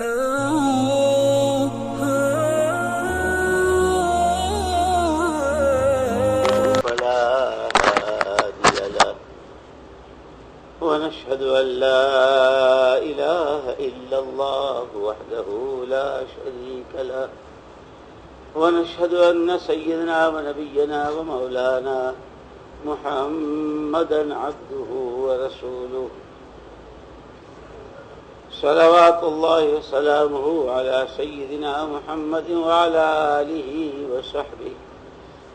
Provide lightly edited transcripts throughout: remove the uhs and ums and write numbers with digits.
فلا هادي له ونشهد أن لا إله إلا الله وحده لا شريك له ونشهد أن سيدنا ونبينا ومولانا محمدا عبده ورسوله صلوات الله وسلامه على سيدنا محمد وعلى آله وصحبه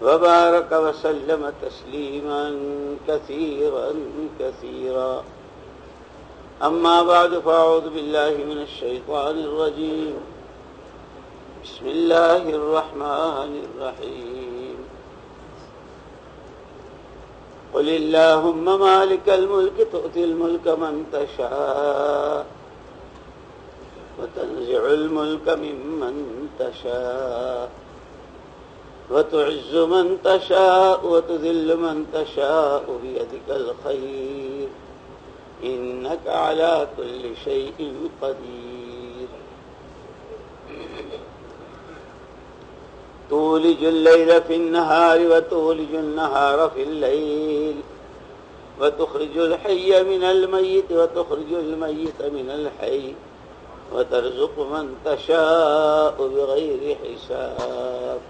وبارك وسلم تسليما كثيرا كثيرا. أما بعد فأعوذ بالله من الشيطان الرجيم. بسم الله الرحمن الرحيم. قل اللهم مالك الملك تؤتي الملك من تشاء وتنزع الملك ممن تشاء وتعز من تشاء وتذل من تشاء بيدك الخير إنك على كل شيء قدير. تولج الليل في النهار وتولج النهار في الليل وتخرج الحي من الميت وتخرج الميت من الحي وترزق من تشاء بغير حساب.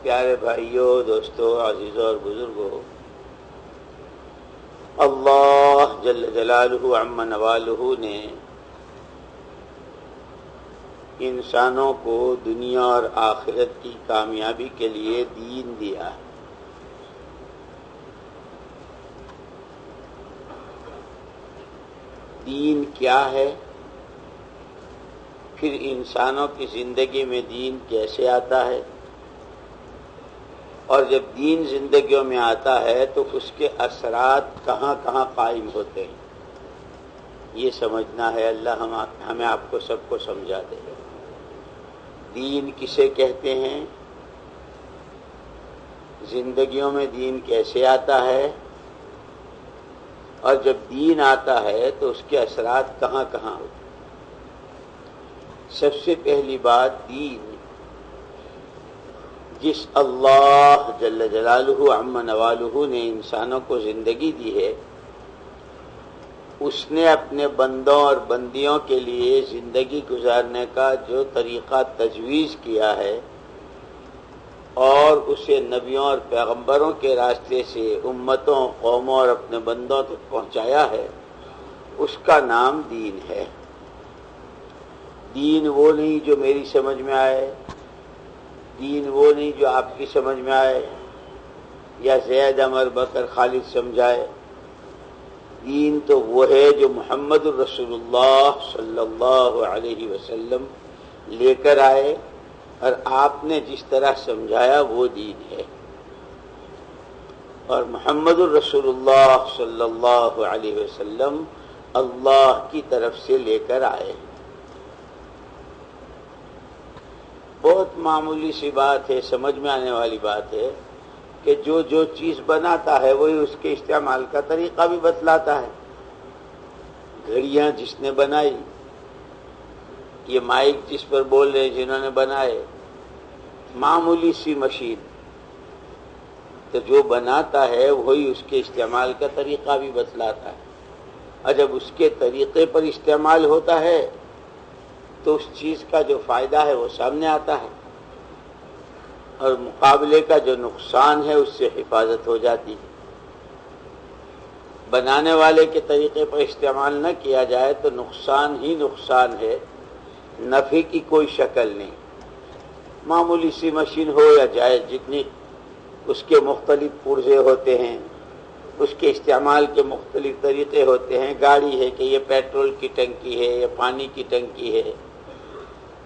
پیارے بھائیوں، دوستوں، عزیزوں اور بزرگوں، اللہ جل جلالہ عم نوالہ نے انسانوں کو دنیا اور آخرت کی کامیابی کے لیے دین دیا. دین کیا ہے؟ پھر انسانوں کی زندگی میں دین کیسے آتا ہے؟ اور جب دین زندگیوں میں آتا ہے تو اس کے اثرات کہاں کہاں قائم ہوتے ہیں، یہ سمجھنا ہے. اللہ ہمیں آپ کو سب کو سمجھا دے. دین کسے کہتے ہیں، زندگیوں میں دین کیسے آتا ہے، اور جب دین آتا ہے تو اس کے اثرات کہاں کہاں ہوتے ہیں. سب سے پہلی بات، دین جس اللہ جل جلالہ عم نوالہ نے انسانوں کو زندگی دی ہے، اس نے اپنے بندوں اور بندیوں کے لیے زندگی گزارنے کا جو طریقہ تجویز کیا ہے اور اسے نبیوں اور پیغمبروں کے راستے سے امتوں، قوموں اور اپنے بندوں تک پہنچایا ہے، اس کا نام دین ہے. دین وہ نہیں جو میری سمجھ میں آئے، دین وہ نہیں جو آپ کی سمجھ میں آئے یا زید، عمر، بکر، خالد سمجھائے. دین تو وہ ہے جو محمد الرسول اللہ صلی اللہ علیہ وسلم لے کر آئے اور آپ نے جس طرح سمجھایا وہ دین ہے. اور محمد الرسول اللہ صلی اللہ علیہ وسلم اللہ کی طرف سے لے کر آئے. بہت معمولی سی بات ہے، سمجھ میں آنے والی بات ہے کہ جو چیز بناتا ہے وہی اس کے استعمال کا طریقہ بھی بتلاتا ہے. گھڑیاں جس نے بنائی، یہ مائک جس پر بول رہے ہیں جنہوں نے بنائے، معمولی سی مشین، تو جو بناتا ہے وہی اس کے استعمال کا طریقہ بھی بتلاتا ہے. اور جب اس کے طریقے پر استعمال ہوتا ہے تو اس چیز کا جو فائدہ ہے وہ سامنے آتا ہے، اور مقابلے کا جو نقصان ہے اس سے حفاظت ہو جاتی ہے. بنانے والے کے طریقے پر استعمال نہ کیا جائے تو نقصان ہی نقصان ہے، نفع کی کوئی شکل نہیں. معمولی سی مشین ہو یا جائے، جتنی اس کے مختلف پرزے ہوتے ہیں، اس کے استعمال کے مختلف طریقے ہوتے ہیں. گاڑی ہے کہ یہ پیٹرول کی ٹنکی ہے، یہ پانی کی ٹنکی ہے،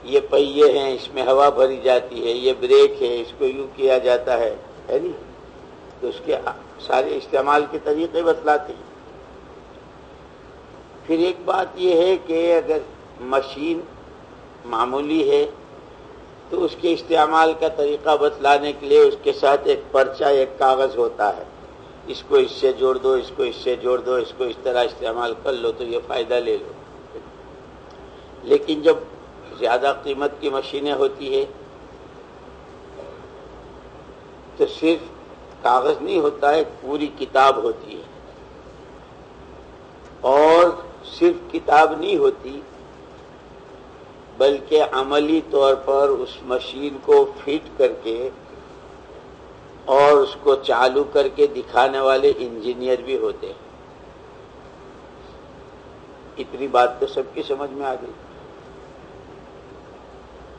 یہ پہیے ہیں اس میں ہوا بھری جاتی ہے، یہ بریک ہے اس کو یوں کیا جاتا ہے نہیں؟ تو اس کے سارے استعمال کے طریقے بتلاتے ہیں. پھر ایک بات یہ ہے کہ اگر مشین معمولی ہے تو اس کے استعمال کا طریقہ بتلانے کے لیے اس کے ساتھ ایک پرچہ، ایک کاغذ ہوتا ہے، اس کو اس سے جوڑ دو، اس کو اس سے جوڑ دو، اس کو اس طرح استعمال کر لو تو یہ فائدہ لے لو. لیکن جب زیادہ قیمت کی مشینیں ہوتی ہے تو صرف کاغذ نہیں ہوتا ہے، پوری کتاب ہوتی ہے، اور صرف کتاب نہیں ہوتی بلکہ عملی طور پر اس مشین کو فٹ کر کے اور اس کو چالو کر کے دکھانے والے انجینئر بھی ہوتے ہیں۔ اتنی بات تو سب کی سمجھ میں آ گئی۔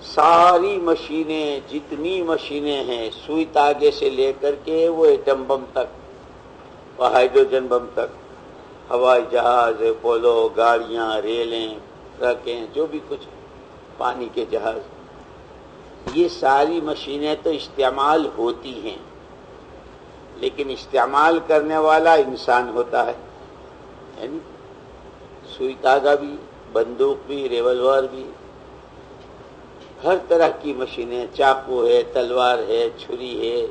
ساری مشینیں، جتنی مشینیں ہیں، سوئی تاگے سے لے کر کے وہ ایٹم بم تک، وہ ہائیڈروجن بم تک، ہوائی جہاز، پولو، گاڑیاں، ریلیں، ٹرکیں، جو بھی کچھ پانی کے جہاز، یہ ساری مشینیں تو استعمال ہوتی ہیں، لیکن استعمال کرنے والا انسان ہوتا ہے، یعنی سوئی تاگا بھی، بندوق بھی، ریوالور بھی، ہر طرح کی مشینیں، چاقو ہے، تلوار ہے، چھری ہے،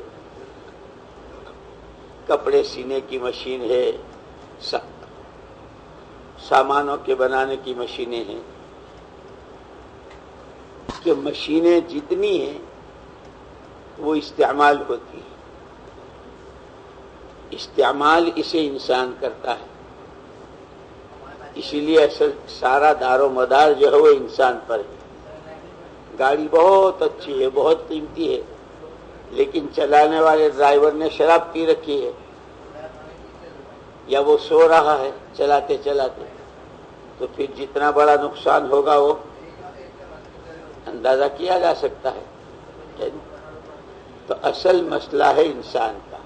کپڑے سینے کی مشین ہے، سامانوں کے بنانے کی مشینیں ہیں، کہ مشینیں جتنی ہیں وہ استعمال ہوتی ہیں، استعمال اسے انسان کرتا ہے، اسی لیے اصل سارا دار و مدار جو ہے وہ انسان پر ہے۔ گاڑی بہت اچھی ہے، بہت قیمتی ہے، لیکن چلانے والے ڈرائیور نے شراب پی رکھی ہے یا وہ سو رہا ہے چلاتے چلاتے، تو پھر جتنا بڑا نقصان ہوگا وہ اندازہ کیا جا سکتا ہے۔ تو اصل مسئلہ ہے انسان کا،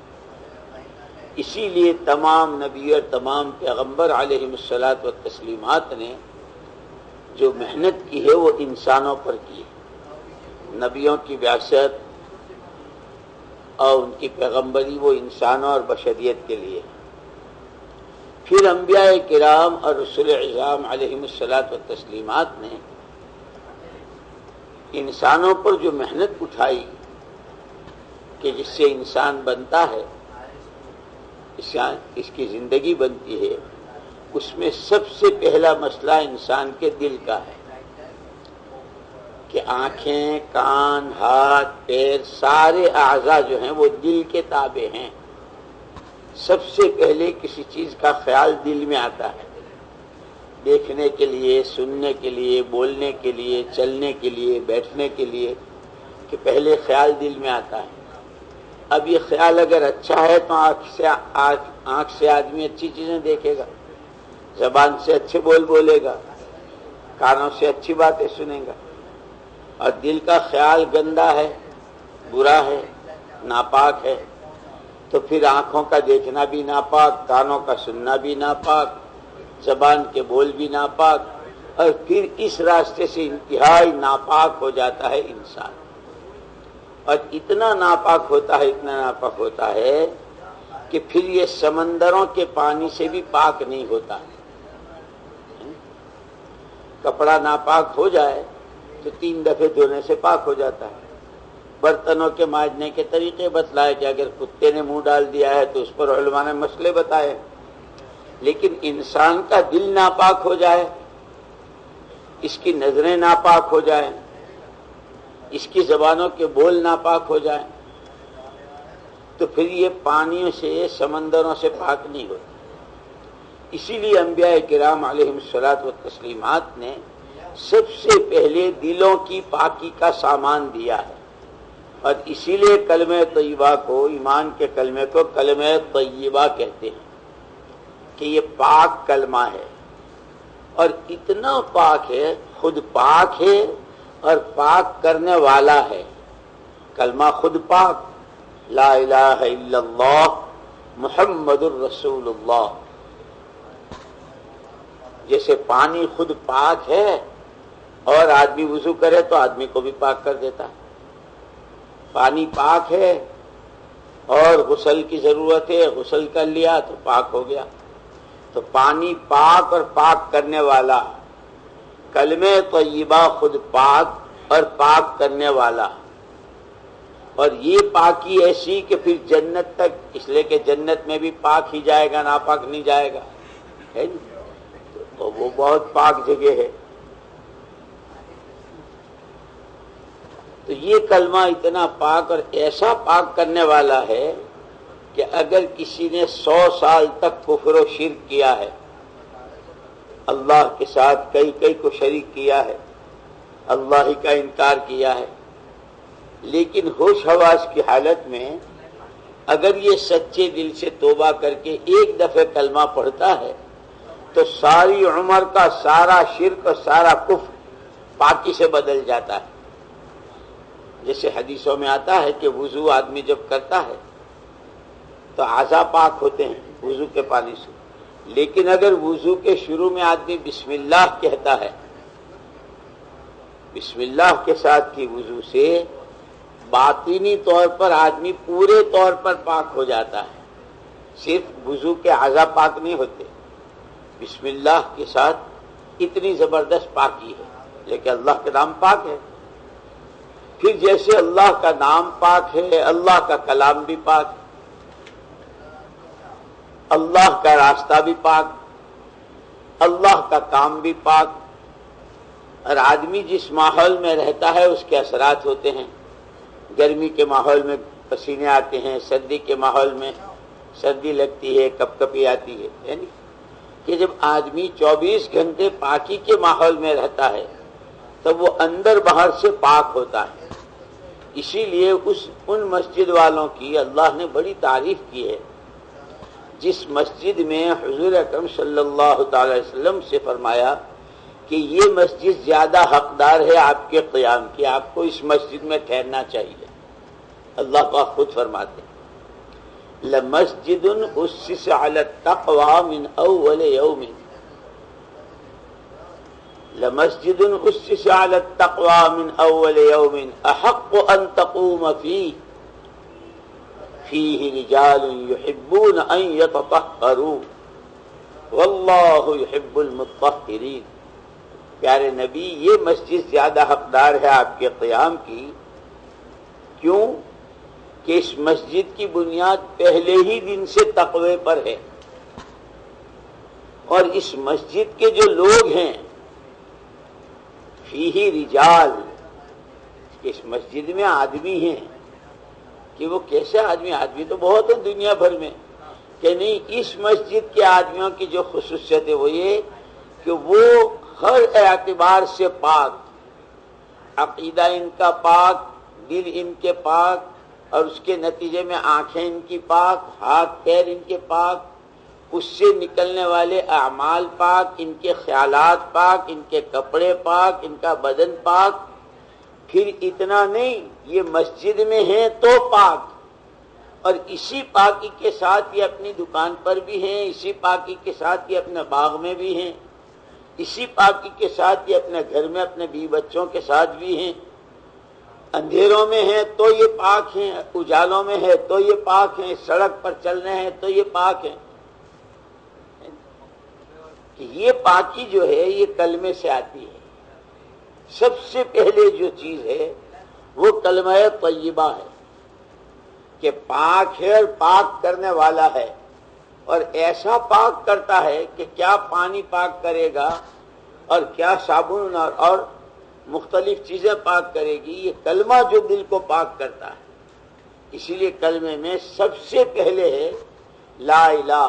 اسی لیے تمام نبی اور تمام پیغمبر علیہ الصلاۃ والتسلیمات نے جو محنت کی ہے وہ انسانوں پر کی ہے۔ نبیوں کی بعثت اور ان کی پیغمبری وہ انسانوں اور بشریت کے لیے، پھر انبیاء کرام اور رسول اعظام علیہ الصلاۃ والتسلیمات نے انسانوں پر جو محنت اٹھائی کہ جس سے انسان بنتا ہے، اس کی زندگی بنتی ہے، اس میں سب سے پہلا مسئلہ انسان کے دل کا ہے کہ آنکھیں، کان، ہاتھ، پیر، سارے اعضاء جو ہیں وہ دل کے تابع ہیں۔ سب سے پہلے کسی چیز کا خیال دل میں آتا ہے، دیکھنے کے لیے، سننے کے لیے، بولنے کے لیے، چلنے کے لیے، بیٹھنے کے لیے، کہ پہلے خیال دل میں آتا ہے۔ اب یہ خیال اگر اچھا ہے تو آنکھ سے آدمی اچھی چیزیں دیکھے گا، زبان سے اچھے بول بولے گا، کانوں سے اچھی باتیں سنے گا۔ اور دل کا خیال گندا ہے، برا ہے، ناپاک ہے، تو پھر آنکھوں کا دیکھنا بھی ناپاک، کانوں کا سننا بھی ناپاک، زبان کے بول بھی ناپاک، اور پھر اس راستے سے انتہائی ناپاک ہو جاتا ہے انسان، اور اتنا ناپاک ہوتا ہے، اتنا ناپاک ہوتا ہے کہ پھر یہ سمندروں کے پانی سے بھی پاک نہیں ہوتا۔ کپڑا ناپاک ہو جائے تو 3 دفعے دھونے سے پاک ہو جاتا ہے۔ برتنوں کے مانجنے کے طریقے بتلائے کہ اگر کتے نے منہ ڈال دیا ہے تو اس پر علماء نے مسئلے بتائے، لیکن انسان کا دل ناپاک ہو جائے، اس کی نظریں ناپاک ہو جائیں، اس کی زبانوں کے بول ناپاک ہو جائیں، تو پھر یہ پانیوں سے، سمندروں سے پاک نہیں ہوتا۔ اسی لیے انبیاء کرام علیہ الصلاۃ والتسلیمات نے سب سے پہلے دلوں کی پاکی کا سامان دیا ہے، اور اسی لیے کلمہ طیبہ کو، ایمان کے کلمے کو کلمہ طیبہ کہتے ہیں کہ یہ پاک کلمہ ہے، اور اتنا پاک ہے، خود پاک ہے اور پاک کرنے والا ہے۔ کلمہ خود پاک، لا الہ الا اللہ محمد الرسول اللہ، جیسے پانی خود پاک ہے اور آدمی وضو کرے تو آدمی کو بھی پاک کر دیتا ہے، پانی پاک ہے اور غسل کی ضرورت ہے، غسل کر لیا تو پاک ہو گیا۔ تو پانی پاک اور پاک کرنے والا، کلمہ طیبہ خود پاک اور پاک کرنے والا، اور یہ پاکی ایسی کہ پھر جنت تک، اس لیے کہ جنت میں بھی پاک ہی جائے گا، ناپاک نہیں جائے گا، ہے تو وہ بہت پاک جگہ ہے۔ تو یہ کلمہ اتنا پاک اور ایسا پاک کرنے والا ہے کہ اگر کسی نے 100 سال تک کفر و شرک کیا ہے، اللہ کے ساتھ کئی کو شریک کیا ہے، اللہ ہی کا انکار کیا ہے، لیکن ہوش حواس کی حالت میں اگر یہ سچے دل سے توبہ کر کے ایک دفعہ کلمہ پڑھتا ہے تو ساری عمر کا سارا شرک اور سارا کفر پاکی سے بدل جاتا ہے۔ جیسے حدیثوں میں آتا ہے کہ وضو آدمی جب کرتا ہے تو اعضاء پاک ہوتے ہیں وضو کے پانی سے، لیکن اگر وضو کے شروع میں آدمی بسم اللہ کہتا ہے، بسم اللہ کے ساتھ کی وضو سے باطنی طور پر آدمی پورے طور پر پاک ہو جاتا ہے، صرف وضو کے اعضاء پاک نہیں ہوتے، بسم اللہ کے ساتھ اتنی زبردست پاکی ہے، لیکن اللہ کا نام پاک ہے۔ پھر جیسے اللہ کا نام پاک ہے، اللہ کا کلام بھی پاک، اللہ کا راستہ بھی پاک، اللہ کا کام بھی پاک، اور آدمی جس ماحول میں رہتا ہے اس کے اثرات ہوتے ہیں۔ گرمی کے ماحول میں پسینے آتے ہیں، سردی کے ماحول میں سردی لگتی ہے، کپ کپی آتی ہے، یعنی کہ جب آدمی 24 گھنٹے پاکی کے ماحول میں رہتا ہے تب وہ اندر باہر سے پاک ہوتا ہے۔ اسی لیے ان مسجد والوں کی اللہ نے بڑی تعریف کی ہے جس مسجد میں حضور اکرم صلی اللہ تعالی وسلم سے فرمایا کہ یہ مسجد زیادہ حقدار ہے آپ کے قیام کی، آپ کو اس مسجد میں ٹھہرنا چاہیے۔ اللہ پاک خود فرماتے ہیں لَمَسْجِدٌ أُسِّسَ عَلَى التَّقْوَى مِنْ أَوَّلِ يَوْمٍ لَمَسْجِدٌ أُسِّسَ عَلَى التَّقْوَى مِنْ أَوَّلِ يَوْمٍ أَحَقُّ أَن تَقُومَ فِيهِ رِجَالٌ يُحِبُّونَ أَن يَتَطَهَّرُوا وَاللَّهُ يُحِبُّ الْمُطَّهِّرِينَ۔ پیارے نبی، یہ مسجد زیادہ حقدار ہے آپ کے قیام کی، کیوں کہ اس مسجد کی بنیاد پہلے ہی دن سے تقوی پر ہے، اور اس مسجد کے جو لوگ ہیں فیہ رجال، اس مسجد میں آدمی ہیں، کہ وہ کیسے آدمی تو بہت ہیں دنیا بھر میں، کہ نہیں، اس مسجد کے آدمیوں کی جو خصوصیت ہے وہ یہ کہ وہ ہر اعتبار سے پاک، عقیدہ ان کا پاک، دل ان کے پاک، اور اس کے نتیجے میں آنکھیں ان کی پاک، ہاتھ پیر ان کے پاک، اس سے نکلنے والے اعمال پاک، ان کے خیالات پاک، ان کے کپڑے پاک، ان کا بدن پاک۔ پھر اتنا نہیں، یہ مسجد میں ہیں تو پاک، اور اسی پاکی کے ساتھ یہ اپنی دکان پر بھی ہیں، اسی پاکی کے ساتھ یہ اپنے باغ میں بھی ہیں، اسی پاکی کے ساتھ یہ اپنے گھر میں اپنے بیوی بچوں کے ساتھ بھی ہیں، اندھیروں میں ہیں تو یہ پاک ہیں، اجالوں میں ہے تو یہ پاک ہیں، سڑک پر چل رہے ہیں تو یہ پاک ہیں۔ کہ یہ پاکی جو ہے یہ کلمے سے آتی ہے۔ سب سے پہلے جو چیز ہے وہ کلمہ طیبہ ہے کہ پاک ہے اور پاک کرنے والا ہے، اور ایسا پاک کرتا ہے کہ کیا پانی پاک کرے گا اور کیا صابن اور مختلف چیزیں پاک کرے گی، یہ کلمہ جو دل کو پاک کرتا ہے۔ اسی لیے کلمے میں سب سے پہلے ہے لا الہ،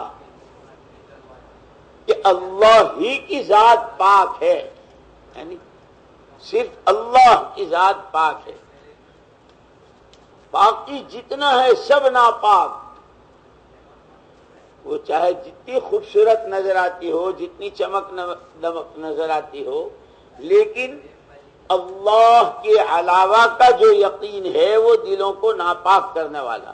کہ اللہ ہی کی ذات پاک ہے، یعنی صرف اللہ کی ذات پاک ہے، باقی جتنا ہے سب ناپاک، وہ چاہے جتنی خوبصورت نظر آتی ہو، جتنی چمک دمک نظر آتی ہو، لیکن اللہ کے علاوہ کا جو یقین ہے وہ دلوں کو ناپاک کرنے والا۔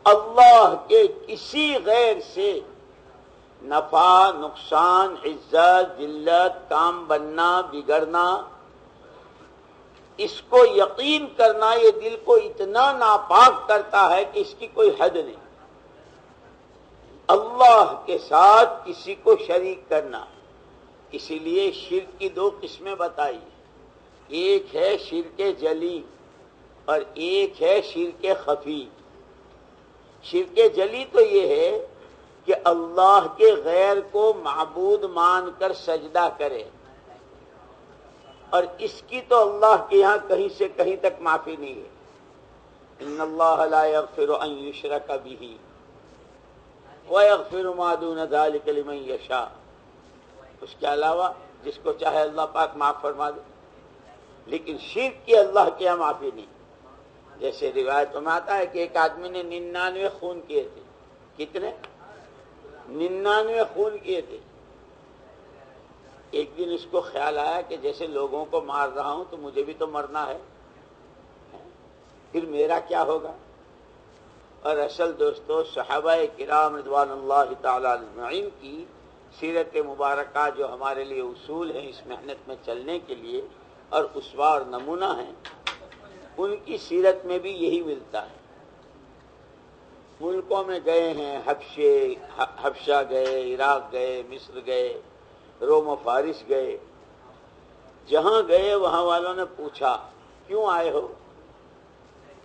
اللہ کے کسی غیر سے نفع، نقصان، عزت، ذلت، کام بننا، بگڑنا، اس کو یقین کرنا یہ دل کو اتنا ناپاک کرتا ہے کہ اس کی کوئی حد نہیں۔ اللہ کے ساتھ کسی کو شریک کرنا، اسی لیے شرک کی دو قسمیں بتائی، ایک ہے شرک جلی اور ایک ہے شرک خفی۔ شرک جلی تو یہ ہے کہ اللہ کے غیر کو معبود مان کر سجدہ کرے، اور اس کی تو اللہ کے یہاں کہیں سے کہیں تک معافی نہیں ہے. ان اللہ لا یغفر ان یشرک بہ ویغفر ما دون ذلک لمن یشاء. اس کے علاوہ جس کو چاہے اللہ پاک معاف فرما دے، لیکن شرک کی اللہ کے یہاں معافی نہیں. جیسے روایت میں آتا ہے کہ ایک آدمی نے 99 خون کیے تھے. کتنے؟ 99 خون کیے تھے. ایک دن اس کو خیال آیا کہ جیسے لوگوں کو مار رہا ہوں تو مجھے بھی تو مرنا ہے، پھر میرا کیا ہوگا؟ اور اصل دوستو صحابہ کرام رضوان اللہ تعالی اجمعین کی سیرت مبارکہ جو ہمارے لیے اصول ہیں اس محنت میں چلنے کے لیے اور اسوہ اور نمونہ ہیں، ان کی سیرت میں بھی یہی ملتا ہے. ملکوں میں گئے ہیں، حبشہ گئے، عراق گئے، مصر گئے، روم و فارس گئے. جہاں گئے وہاں والوں نے پوچھا کیوں آئے ہو،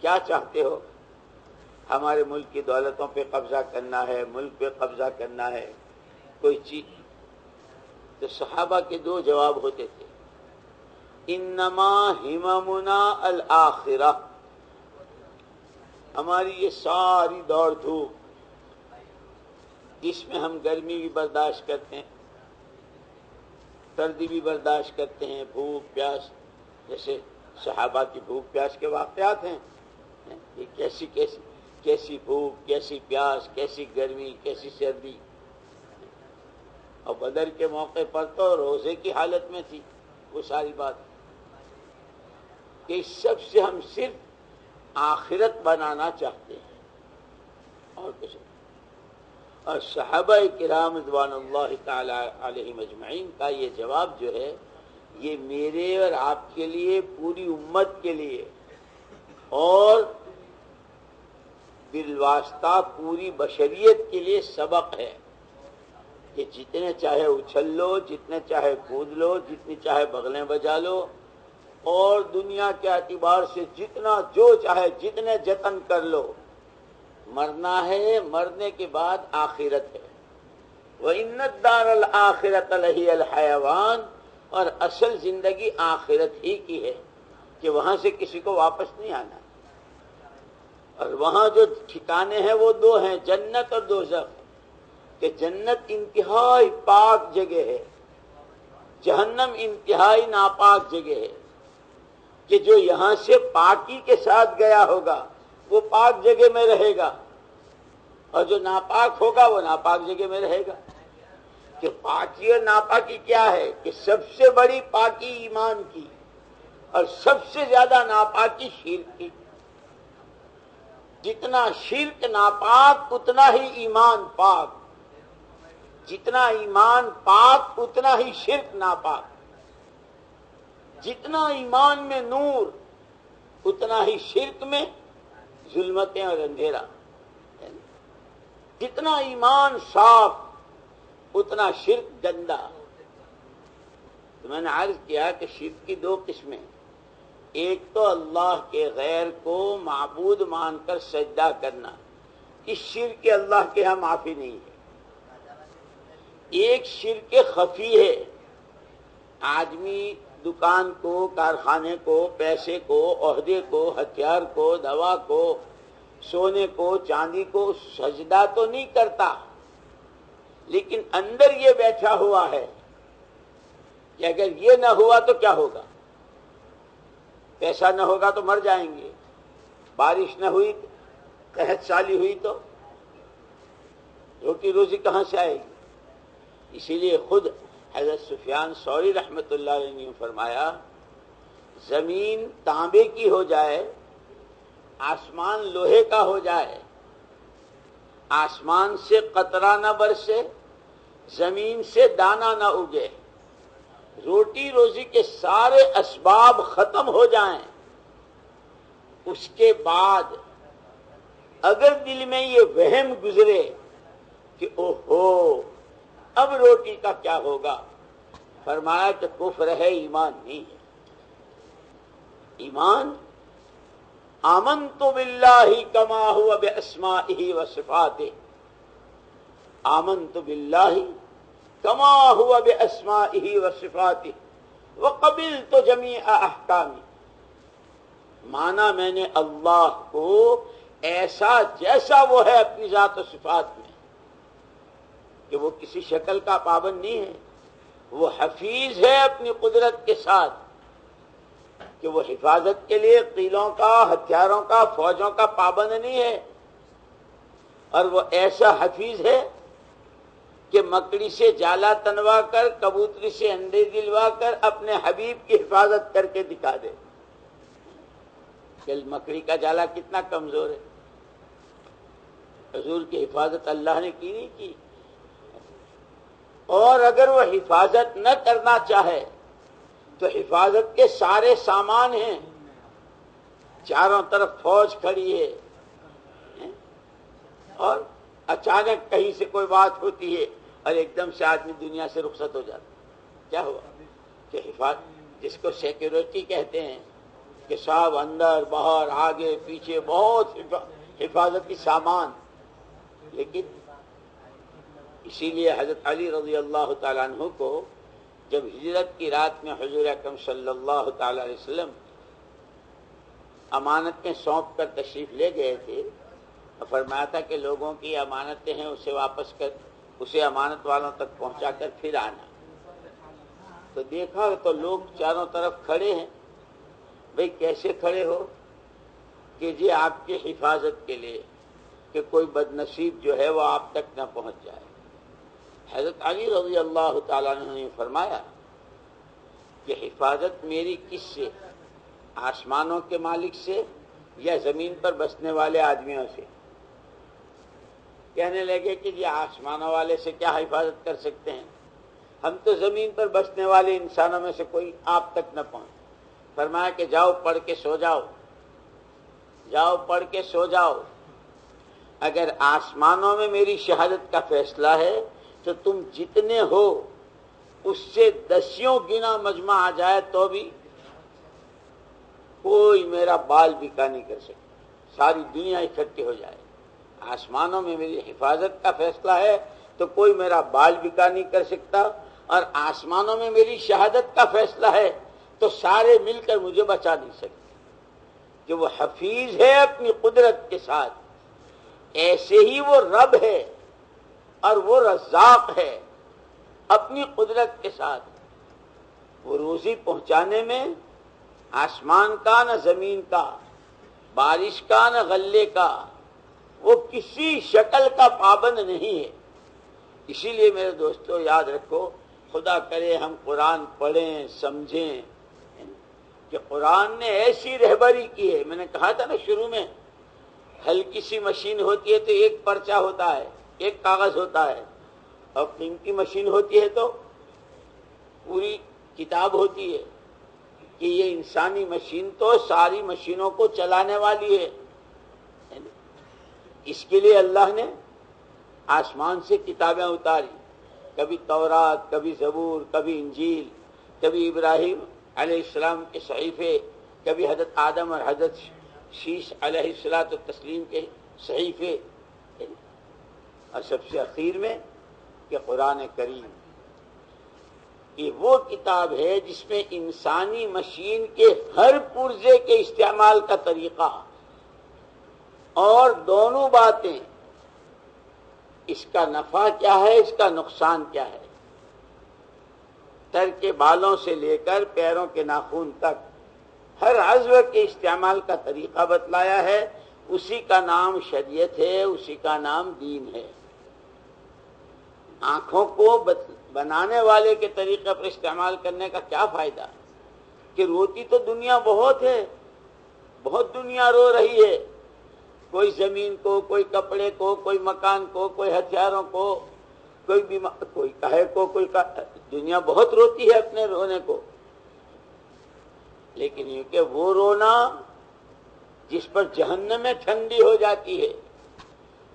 کیا چاہتے ہو؟ ہمارے ملک کی دولتوں پہ قبضہ کرنا ہے، ملک پہ قبضہ کرنا ہے، کوئی چیز. تو صحابہ کے دو جواب ہوتے تھے. انما ہممنا الآخرہ، ہماری یہ ساری دوڑ دھوپ جس میں ہم گرمی بھی برداشت کرتے ہیں، سردی بھی برداشت کرتے ہیں، بھوک پیاس، جیسے صحابہ کی بھوک پیاس کے واقعات ہیں. یہ کیسی بھوک، کیسی پیاس، کیسی گرمی، کیسی سردی. اور بدر کے موقع پر تو روزے کی حالت میں تھی وہ ساری بات. کہ اس سب سے ہم صرف آخرت بنانا چاہتے ہیں اور کچھ نہیں. اور صحابہ کرام رضوان اللہ تعالی علیہم اجمعین کا یہ جواب جو ہے، یہ میرے اور آپ کے لیے، پوری امت کے لیے، اور بالواسطہ پوری بشریت کے لیے سبق ہے کہ جتنے چاہے اچھل لو، جتنے چاہے کود لو، جتنی چاہے بغلیں بجا لو، اور دنیا کے اعتبار سے جتنا جو چاہے جتنے جتن کر لو، مرنا ہے، مرنے کے بعد آخرت ہے. وَإِنَّ الدَّارَ الْآخِرَةَ لَهِيَ الْحَيَوَانُ، اور اصل زندگی آخرت ہی کی ہے کہ وہاں سے کسی کو واپس نہیں آنا. اور وہاں جو ٹھکانے ہیں وہ دو ہیں، جنت اور دوزخ. کہ جنت انتہائی پاک جگہ ہے، جہنم انتہائی ناپاک جگہ ہے. کہ جو یہاں سے پاکی کے ساتھ گیا ہوگا وہ پاک جگہ میں رہے گا، اور جو ناپاک ہوگا وہ ناپاک جگہ میں رہے گا. کہ پاکی اور ناپاکی کیا ہے؟ کہ سب سے بڑی پاکی ایمان کی، اور سب سے زیادہ ناپاکی شرک کی. جتنا شرک ناپاک اتنا ہی ایمان پاک، جتنا ایمان پاک اتنا ہی شرک ناپاک. جتنا ایمان میں نور اتنا ہی شرک میں ظلمتیں اور اندھیرا. جتنا ایمان صاف اتنا شرک گندا. تو میں نے عرض کیا کہ شرک کی دو قسمیں، ایک تو اللہ کے غیر کو معبود مان کر سجدہ کرنا، اس شرک کے اللہ کے ہاں معافی نہیں ہے. ایک شرک خفی ہے، آدمی دکان کو، کارخانے کو، پیسے کو، عہدے کو، ہتھیار کو، دوا کو، سونے کو، چاندی کو سجدہ تو نہیں کرتا، لیکن اندر یہ بیٹھا ہوا ہے کہ اگر یہ نہ ہوا تو کیا ہوگا؟ پیسہ نہ ہوگا تو مر جائیں گے، بارش نہ ہوئی، قحط سالی ہوئی تو روٹی روزی کہاں سے آئے گی؟ اسی لیے خود حضرت سفیان ثوری رحمۃ اللہ علیہ نے فرمایا، زمین تانبے کی ہو جائے، آسمان لوہے کا ہو جائے، آسمان سے قطرہ نہ برسے، زمین سے دانہ نہ اگے، روٹی روزی کے سارے اسباب ختم ہو جائیں، اس کے بعد اگر دل میں یہ وہم گزرے کہ اوہو اب روٹی کا کیا ہوگا، فرمایا کہ کفر ہے، ایمان نہیں ہے. ایمان آمنت باللہ کما ہوا باسمائہ وصفاتہ، آمنت باللہ کما ہوا باسمائہ وصفاتہ وقبلت جمیع احکامی، مانا میں نے اللہ کو ایسا جیسا وہ ہے اپنی ذات و صفات میں، کہ وہ کسی شکل کا پابند نہیں ہے، وہ حفیظ ہے اپنی قدرت کے ساتھ، کہ وہ حفاظت کے لیے قیلوں کا، ہتھیاروں کا، فوجوں کا پابند نہیں ہے، اور وہ ایسا حفیظ ہے کہ مکڑی سے جالا تنوا کر، کبوتری سے انڈے دلوا کر اپنے حبیب کی حفاظت کر کے دکھا دے کہ مکڑی کا جالا کتنا کمزور ہے، حضور کی حفاظت اللہ نے کی نہیں کی۔ اور اگر وہ حفاظت نہ کرنا چاہے تو حفاظت کے سارے سامان ہیں، چاروں طرف فوج کھڑی ہے، اور اچانک کہیں سے کوئی بات ہوتی ہے اور ایک دم سے آدمی دنیا سے رخصت ہو جاتا، کیا ہوا؟ کہ حفاظت، جس کو سیکیورٹی کہتے ہیں، کہ صاحب اندر باہر آگے پیچھے بہت حفاظتی سامان، لیکن اسی لیے حضرت علی رضی اللہ تعالیٰ عنہ کو جب ہجرت کی رات میں حضور اکرم صلی اللہ تعالی علیہ وسلم امانتیں سونپ کر تشریف لے گئے تھے، فرمایا تھا کہ لوگوں کی امانتیں ہیں اسے واپس کر، اسے امانت والوں تک پہنچا کر پھر آنا۔ تو دیکھا تو لوگ چاروں طرف کھڑے ہیں، بھئی کیسے کھڑے ہو؟ کہ جی آپ کی حفاظت کے لیے، کہ کوئی بد نصیب جو ہے وہ آپ تک نہ پہنچ جائے۔ حضرت علی رضی اللہ تعالیٰ عنہ نے فرمایا کہ حفاظت میری کس سے؟ آسمانوں کے مالک سے یا زمین پر بسنے والے آدمیوں سے؟ کہنے لگے کہ جی آسمانوں والے سے کیا حفاظت کر سکتے ہیں، ہم تو زمین پر بسنے والے انسانوں میں سے کوئی آپ تک نہ پہنچ۔ فرمایا کہ جاؤ پڑھ کے سو جاؤ، جاؤ پڑھ کے سو جاؤ، اگر آسمانوں میں میری شہادت کا فیصلہ ہے تو تم جتنے ہو اس سے 10 گنا مجمع آ جائے تو بھی کوئی میرا بال بکا نہیں کر سکتا، ساری دنیا اکٹھی ہو جائے، آسمانوں میں میری حفاظت کا فیصلہ ہے تو کوئی میرا بال بکا نہیں کر سکتا، اور آسمانوں میں میری شہادت کا فیصلہ ہے تو سارے مل کر مجھے بچا نہیں سکتے، کہ وہ حفیظ ہے اپنی قدرت کے ساتھ، ایسے ہی وہ رب ہے اور وہ رزاق ہے اپنی قدرت کے ساتھ۔ وہ روزی پہنچانے میں آسمان کا نہ زمین کا، بارش کا نہ غلے کا، وہ کسی شکل کا پابند نہیں ہے۔ اسی لیے میرے دوستو یاد رکھو، خدا کرے ہم قرآن پڑھیں سمجھیں، کہ قرآن نے ایسی رہبری کی ہے۔ میں نے کہا تھا نا شروع میں، ہلکی سی مشین ہوتی ہے تو ایک پرچہ ہوتا ہے، ایک کاغذ ہوتا ہے، اور قیمتی مشین ہوتی ہے تو پوری کتاب ہوتی ہے، کہ یہ انسانی مشین تو ساری مشینوں کو چلانے والی ہے۔ اس کے لیے اللہ نے آسمان سے کتابیں اتاری، کبھی تورات، کبھی زبور، کبھی انجیل، کبھی ابراہیم علیہ السلام کے صحیفے، کبھی حضرت آدم اور حضرت شیش علیہ الصلاۃ والتسلیم کے صحیفے، اور سب سے اخیر میں کہ قرآن کریم، یہ وہ کتاب ہے جس میں انسانی مشین کے ہر پرزے کے استعمال کا طریقہ اور دونوں باتیں، اس کا نفع کیا ہے، اس کا نقصان کیا ہے، سر کے بالوں سے لے کر پیروں کے ناخن تک ہر عضو کے استعمال کا طریقہ بتلایا ہے۔ اسی کا نام شریعت ہے، اسی کا نام دین ہے۔ آنکھوں کو بنانے والے کے طریقے پر استعمال کرنے کا کیا فائدہ، کہ روتی تو دنیا بہت ہے، بہت دنیا رو رہی ہے، کوئی زمین کو، کوئی کپڑے کو، کوئی مکان کو، کوئی ہتھیاروں کو، کوئی بیمار، کوئی کہے کو، دنیا بہت روتی ہے اپنے رونے کو، لیکن یہ کہ وہ رونا جس پر جہنم میں ٹھنڈی ہو جاتی ہے،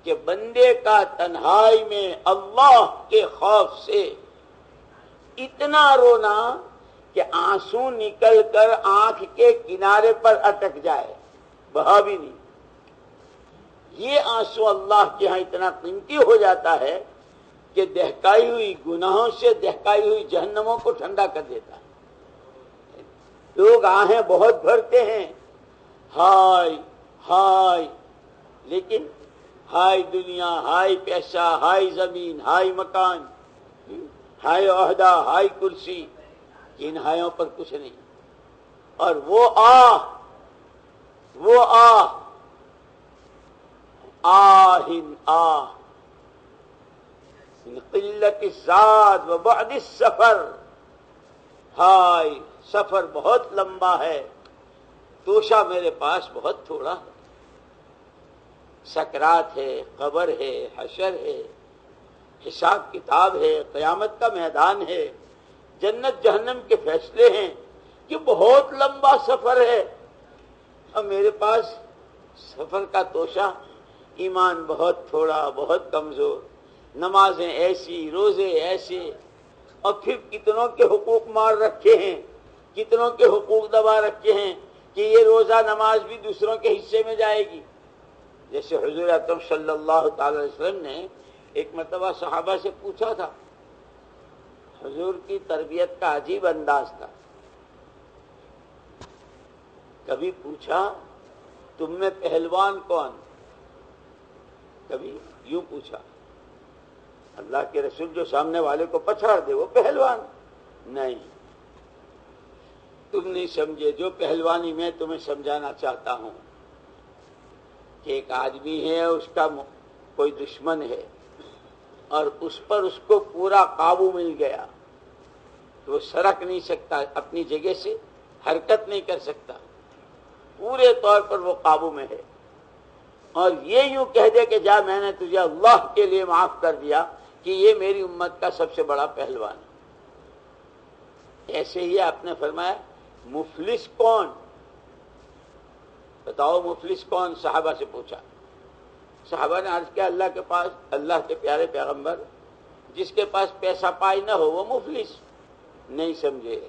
کہ بندے کا تنہائی میں اللہ کے خوف سے اتنا رونا کہ آنسو نکل کر آنکھ کے کنارے پر اٹک جائے، بہا بھی نہیں۔ یہ آنسو اللہ کے ہاں اتنا قیمتی ہو جاتا ہے کہ دہکائی ہوئی گناہوں سے دہکائی ہوئی جہنموں کو ٹھنڈا کر دیتا ہے۔ لوگ آہیں بہت بھرتے ہیں، ہائے ہائے، لیکن ہائے دنیا، ہائے پیسہ، ہائے زمین، ہائے مکان، ہائے عہدہ، ہائے کرسی، ان ہائیوں پر کچھ نہیں۔ اور وہ من قلت الزاد و بعد السفر، ہائے سفر بہت لمبا ہے، توشہ میرے پاس بہت تھوڑا ہے۔ سکرات ہے، قبر ہے، حشر ہے، حساب کتاب ہے، قیامت کا میدان ہے، جنت جہنم کے فیصلے ہیں، کہ بہت لمبا سفر ہے، اور میرے پاس سفر کا توشہ، ایمان بہت تھوڑا، بہت کمزور، نمازیں ایسی، روزے ایسے، اور پھر کتنوں کے حقوق مار رکھے ہیں، کتنوں کے حقوق دبا رکھے ہیں کہ یہ روزہ نماز بھی دوسروں کے حصے میں جائے گی۔ جیسے حضور اکرم صلی اللہ تعالی علیہ وسلم نے ایک مرتبہ صحابہ سے پوچھا تھا، حضور کی تربیت کا عجیب انداز تھا، کبھی پوچھا تم میں پہلوان کون، کبھی یوں پوچھا، اللہ کے رسول جو سامنے والے کو پچھاڑ دے وہ پہلوان نہیں، تم نہیں سمجھے، جو پہلوانی میں تمہیں سمجھانا چاہتا ہوں کہ ایک آدمی ہے، اس کا کوئی دشمن ہے، اور اس پر اس کو پورا قابو مل گیا، تو وہ سرک نہیں سکتا، اپنی جگہ سے حرکت نہیں کر سکتا، پورے طور پر وہ قابو میں ہے، اور یہ یوں کہہ دے کہ جا میں نے تجھے اللہ کے لیے معاف کر دیا کہ یہ میری امت کا سب سے بڑا پہلوان ہے۔ ایسے ہی آپ نے فرمایا مفلس کون، بتاؤ مفلس کون، صحابہ سے پوچھا، صحابہ نے عرض کیا اللہ کے پاس، اللہ کے پیارے پیغمبر، جس کے پاس پیسہ پائی نہ ہو وہ مفلس نہیں سمجھے،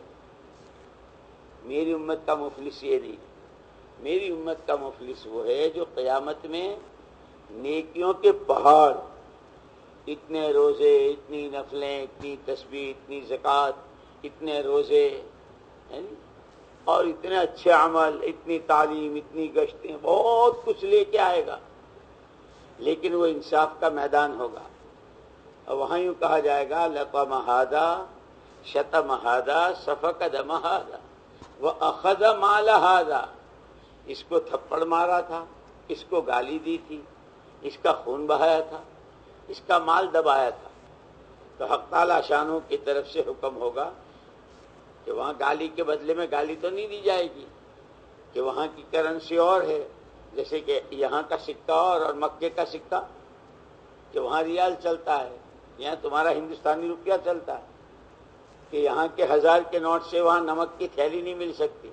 میری امت کا مفلس یہ نہیں، میری امت کا مفلس وہ ہے جو قیامت میں نیکیوں کے پہاڑ، اتنے روزے، اتنی نفلیں، اتنی تسبیح، اتنی زکوٰۃ، اتنے روزے، اور اتنے اچھے عمل، اتنی تعلیم، اتنی گشتیں، بہت کچھ لے کے آئے گا، لیکن وہ انصاف کا میدان ہوگا، اور وہاں یوں کہا جائے گا لقم ھذا شتم ھذا سفک دم ھذا واخذ مال ھذا، اس کو تھپڑ مارا تھا، اس کو گالی دی تھی، اس کا خون بہایا تھا، اس کا مال دبایا تھا، تو حق تعالی شانوں کی طرف سے حکم ہوگا کہ وہاں گالی کے بدلے میں گالی تو نہیں دی جائے گی، کہ وہاں کی کرنسی اور ہے، جیسے کہ یہاں کا سکہ اور مکے کا سکہ، کہ وہاں ریال چلتا ہے، یہاں تمہارا ہندوستانی روپیہ چلتا ہے، کہ یہاں کے 1000 کے نوٹ سے وہاں نمک کی تھیلی نہیں مل سکتی،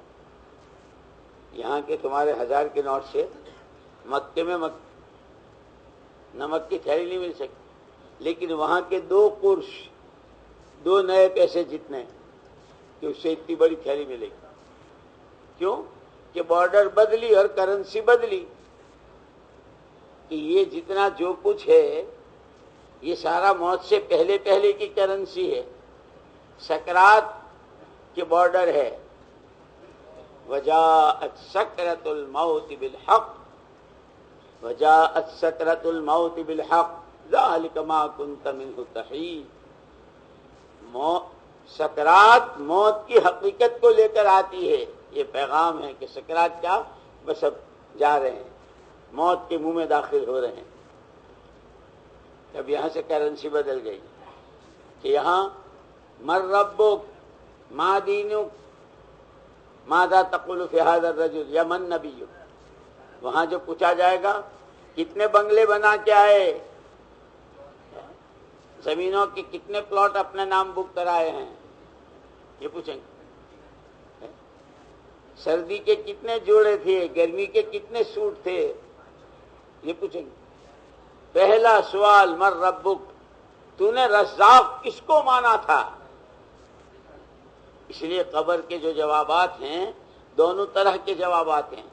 یہاں کے تمہارے 1000 کے نوٹ سے مکے میں نمک کی تھیلی نہیں مل سکتی، لیکن وہاں کے 2 قرش، 2 نئے پیسے جتنے، کہ اس سے اتنی بڑی تھیلی ملے گی، کیوں کہ بارڈر بدلی اور کرنسی بدلی، کہ یہ جتنا جو کچھ ہے یہ سارا موت سے پہلے پہلے کی کرنسی ہے، سکرات کے بارڈر ہے، وجاءت سکرۃ الموت بالحق، وجاءت سکرۃ الموت بالحق ذلک ما کنت منہ تحید، سکرات موت کی حقیقت کو لے کر آتی ہے، یہ پیغام ہے کہ سکرات کیا، بس اب جا رہے ہیں، موت کے منہ میں داخل ہو رہے ہیں۔ اب یہاں سے کرنسی بدل گئی کہ یہاں من ربک ما دینک ماذا تقول فی ھذا الرجل یا من نبیک، وہاں جو پوچھا جائے گا کتنے بنگلے بنا کے آئے، زمینوں کے کتنے پلاٹ اپنے نام بک کرائے ہیں، یہ پوچھیں گے، سردی کے کتنے جوڑے تھے، گرمی کے کتنے سوٹ تھے، یہ پوچھیں گے۔ پہلا سوال من ربک، تو نے رزاق کس کو مانا تھا؟ اس لیے قبر کے جو جوابات ہیں دونوں طرح کے جوابات ہیں،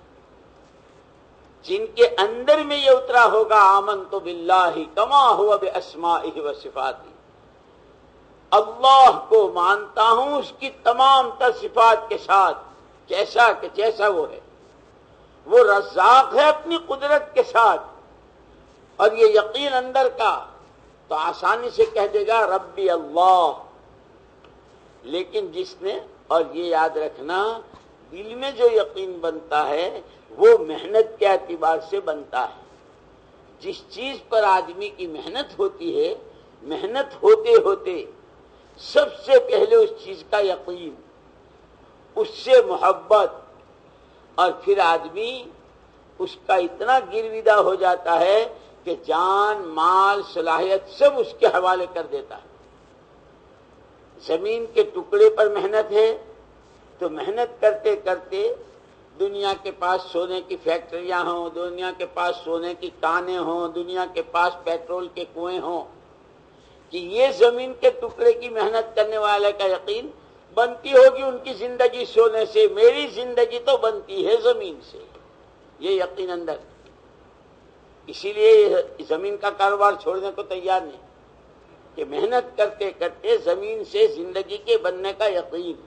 جن کے اندر میں یہ اترا ہوگا آمنت باللہ کما ہوا باسمائہ و صفاتہ، اللہ کو مانتا ہوں اس کی تمام تر صفات کے ساتھ، کیسا کہ جیسا وہ ہے، وہ رزاق ہے اپنی قدرت کے ساتھ، اور یہ یقین اندر کا تو آسانی سے کہہ دے گا ربی اللہ. لیکن جس نے، اور یہ یاد رکھنا، دل میں جو یقین بنتا ہے وہ محنت کے اعتبار سے بنتا ہے. جس چیز پر آدمی کی محنت ہوتی ہے، محنت ہوتے ہوتے سب سے پہلے اس چیز کا یقین، اس سے محبت، اور پھر آدمی اس کا اتنا گرویدہ ہو جاتا ہے کہ جان مال صلاحیت سب اس کے حوالے کر دیتا ہے. زمین کے ٹکڑے پر محنت ہے تو محنت کرتے کرتے دنیا کے پاس سونے کی فیکٹریاں ہوں، دنیا کے پاس سونے کی کانیں ہوں، دنیا کے پاس پیٹرول کے کنویں ہوں، کہ یہ زمین کے ٹکڑے کی محنت کرنے والے کا یقین بنتی ہوگی ان کی زندگی سونے سے، میری زندگی تو بنتی ہے زمین سے، یہ یقین اندر. اسی لیے زمین کا کاروبار چھوڑنے کو تیار نہیں، کہ محنت کرتے کرتے زمین سے زندگی کے بننے کا یقین،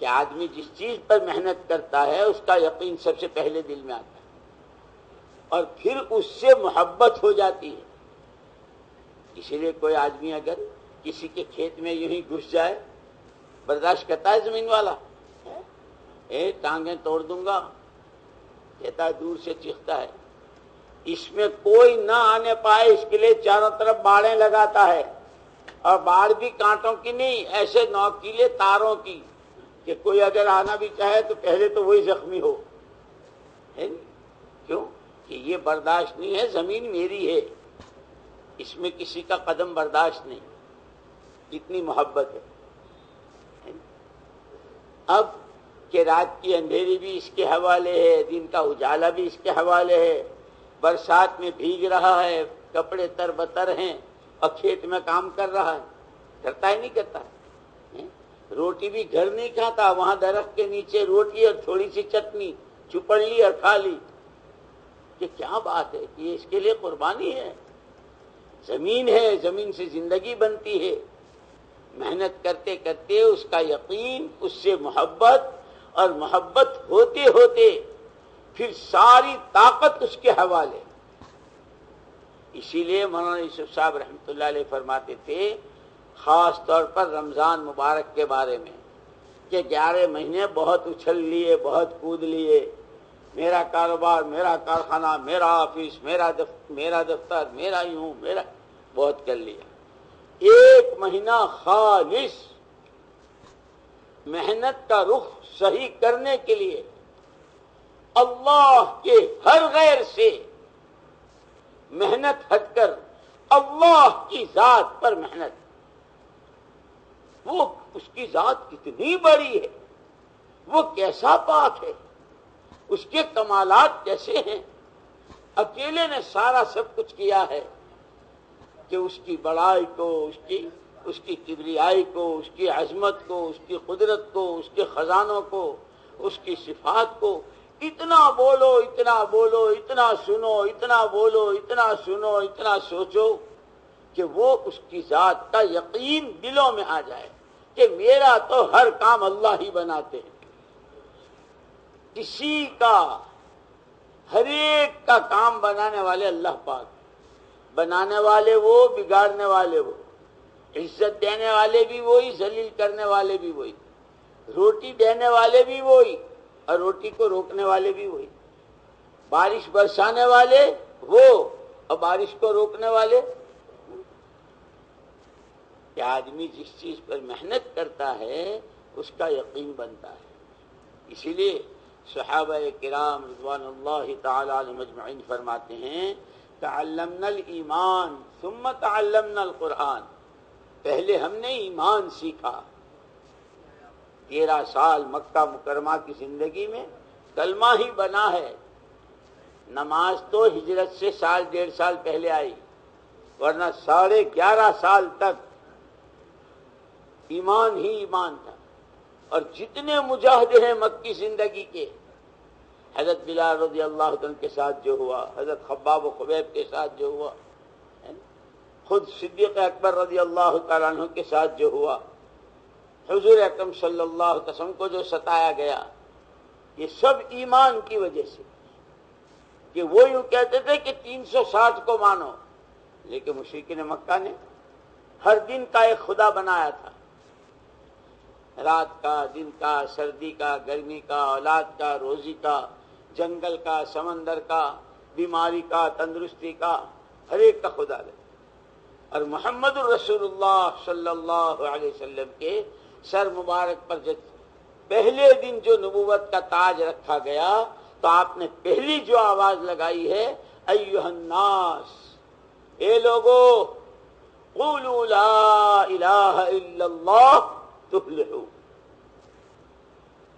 کہ آدمی جس چیز پر محنت کرتا ہے اس کا یقین سب سے پہلے دل میں آتا ہے، اور پھر اس سے محبت ہو جاتی ہے. اسی لیے کوئی آدمی اگر کسی کے کھیت میں یوں ہی گھس جائے، برداشت کرتا ہے زمین والا؟ ٹانگیں توڑ دوں گا کہتا ہے، دور سے چیختا ہے. اس میں کوئی نہ آنے پائے اس کے لیے چاروں طرف باڑیں لگاتا ہے، اور باڑ بھی کانٹوں کی نہیں، ایسے نوکیلے تاروں کی کہ کوئی اگر آنا بھی چاہے تو پہلے تو وہی زخمی ہو. کیوں؟ کہ یہ برداشت نہیں ہے، زمین میری ہے، اس میں کسی کا قدم برداشت نہیں، اتنی محبت ہے. اب کہ رات کی اندھیری بھی اس کے حوالے ہے، دن کا اجالا بھی اس کے حوالے ہے، برسات میں بھیگ رہا ہے، کپڑے تر بتر ہیں، اور کھیت میں کام کر رہا ہے، کرتا ہے نہیں کرتا ہے؟ روٹی بھی گھر نہیں کھاتا، وہاں درخت کے نیچے روٹی اور تھوڑی سی چٹنی چپڑ لی اور کھا لی. کہ کیا بات ہے، یہ اس کے لیے قربانی ہے. زمین ہے، زمین سے زندگی بنتی ہے. محنت کرتے کرتے اس کا یقین، اس سے محبت، اور محبت ہوتے ہوتے پھر ساری طاقت اس کے حوالے. اسی لیے مولانا یوسف صاحب رحمۃ اللہ علیہ فرماتے تھے، خاص طور پر رمضان مبارک کے بارے میں، کہ 11 مہینے بہت اچھل لیے، بہت کود لیے، میرا کاروبار، میرا کارخانہ، میرا آفس، میرا دفتر، میرا یوں، میرا بہت کر لیا. 1 مہینہ خالص محنت کا رخ صحیح کرنے کے لیے اللہ کے ہر غیر سے محنت ہٹ کر اللہ کی ذات پر محنت. وہ اس کی ذات کتنی بڑی ہے، وہ کیسا پاک ہے، اس کے کمالات کیسے ہیں. اکیلے نے سارا سب کچھ کیا ہے کہ اس کی بڑائی کو، اس کی کبریائی کو، اس کی عظمت کو، اس کی قدرت کو، اس کے خزانوں کو، اس کی صفات کو اتنا بولو، اتنا بولو، اتنا سنو، اتنا بولو، اتنا سنو، اتنا سوچو کہ وہ اس کی ذات کا یقین دلوں میں آ جائے کہ میرا تو ہر کام اللہ ہی بناتے ہیں. کسی کا، ہر ایک کا کام بنانے والے اللہ پاک، بنانے والے وہ، بگاڑنے والے وہ، عزت دینے والے بھی وہی، ذلیل کرنے والے بھی وہی، روٹی دینے والے بھی وہی اور روٹی کو روکنے والے بھی وہی، بارش برسانے والے وہ اور بارش کو روکنے والے. کہ آدمی جس چیز پر محنت کرتا ہے اس کا یقین بنتا ہے. اسی لیے صحابہ کرام رضوان اللہ تعالی علیہم اجمعین فرماتے ہیں، تعلمنا الایمان ثم تعلمنا القرآن. پہلے ہم نے ایمان سیکھا. 13 سال مکہ مکرمہ کی زندگی میں کلمہ ہی بنا ہے. نماز تو ہجرت سے 1.5 سال پہلے آئی، ورنہ 11.5 سال تک ایمان ہی ایمان تھا. اور جتنے مجاہدے ہیں مکی زندگی کے، حضرت بلال رضی اللہ عنہ کے ساتھ جو ہوا، حضرت خباب و خبیب کے ساتھ جو ہوا، خود صدیق اکبر رضی اللہ تعالیٰ عنہ کے ساتھ جو ہوا، حضور اکرم صلی اللہ علیہ وسلم کو جو ستایا گیا یہ سب ایمان کی وجہ سے، کہ وہ یوں کہتے تھے کہ 360 کو مانو، لیکن مشرکین مکہ نے ہر دن کا ایک خدا بنایا تھا، رات کا، دن کا، سردی کا، گرمی کا، اولاد کا، روزی کا، جنگل کا، سمندر کا، بیماری کا، تندرستی کا، ہر ایک کا خدا ہے۔ اور محمد الرسول اللہ صلی اللہ علیہ وسلم کے سر مبارک پر جب پہلے دن جو نبوت کا تاج رکھا گیا تو آپ نے پہلی جو آواز لگائی ہے، ایھا الناس، اے لوگو، قولوا لا الہ الا اللہ تفلحوا،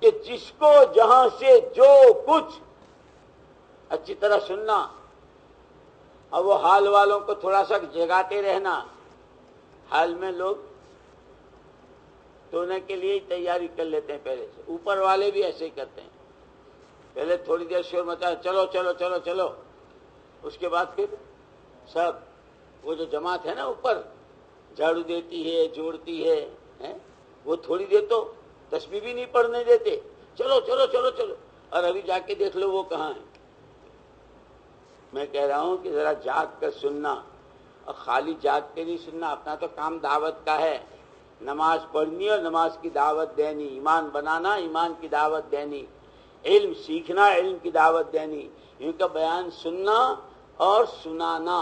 کہ جس کو جہاں سے جو کچھ، اچھی طرح سننا، اور وہ حال والوں کو تھوڑا سا جگاتے رہنا، حال میں لوگ سونے کے لیے تیاری کر لیتے ہیں پہلے سے، اوپر والے بھی ایسے ہی کرتے ہیں، پہلے تھوڑی دیر شور مچا، چلو چلو چلو چلو، اس کے بعد پھر سب وہ جو جماعت ہے نا اوپر جھاڑو دیتی ہے، جوڑتی ہے، وہ تھوڑی دیر تو تسبیح بھی نہیں پڑھنے دیتے، چلو چلو چلو چلو، اور ابھی جا کے دیکھ لو وہ کہاں ہے۔ میں کہہ رہا ہوں کہ ذرا جاگ کر سننا، اور خالی جاگ کے نہیں سننا، اپنا تو کام دعوت کا ہے، نماز پڑھنی اور نماز کی دعوت دینی، ایمان بنانا، ایمان کی دعوت دینی، علم سیکھنا، علم کی دعوت دینی، ان کا بیان سننا اور سنانا،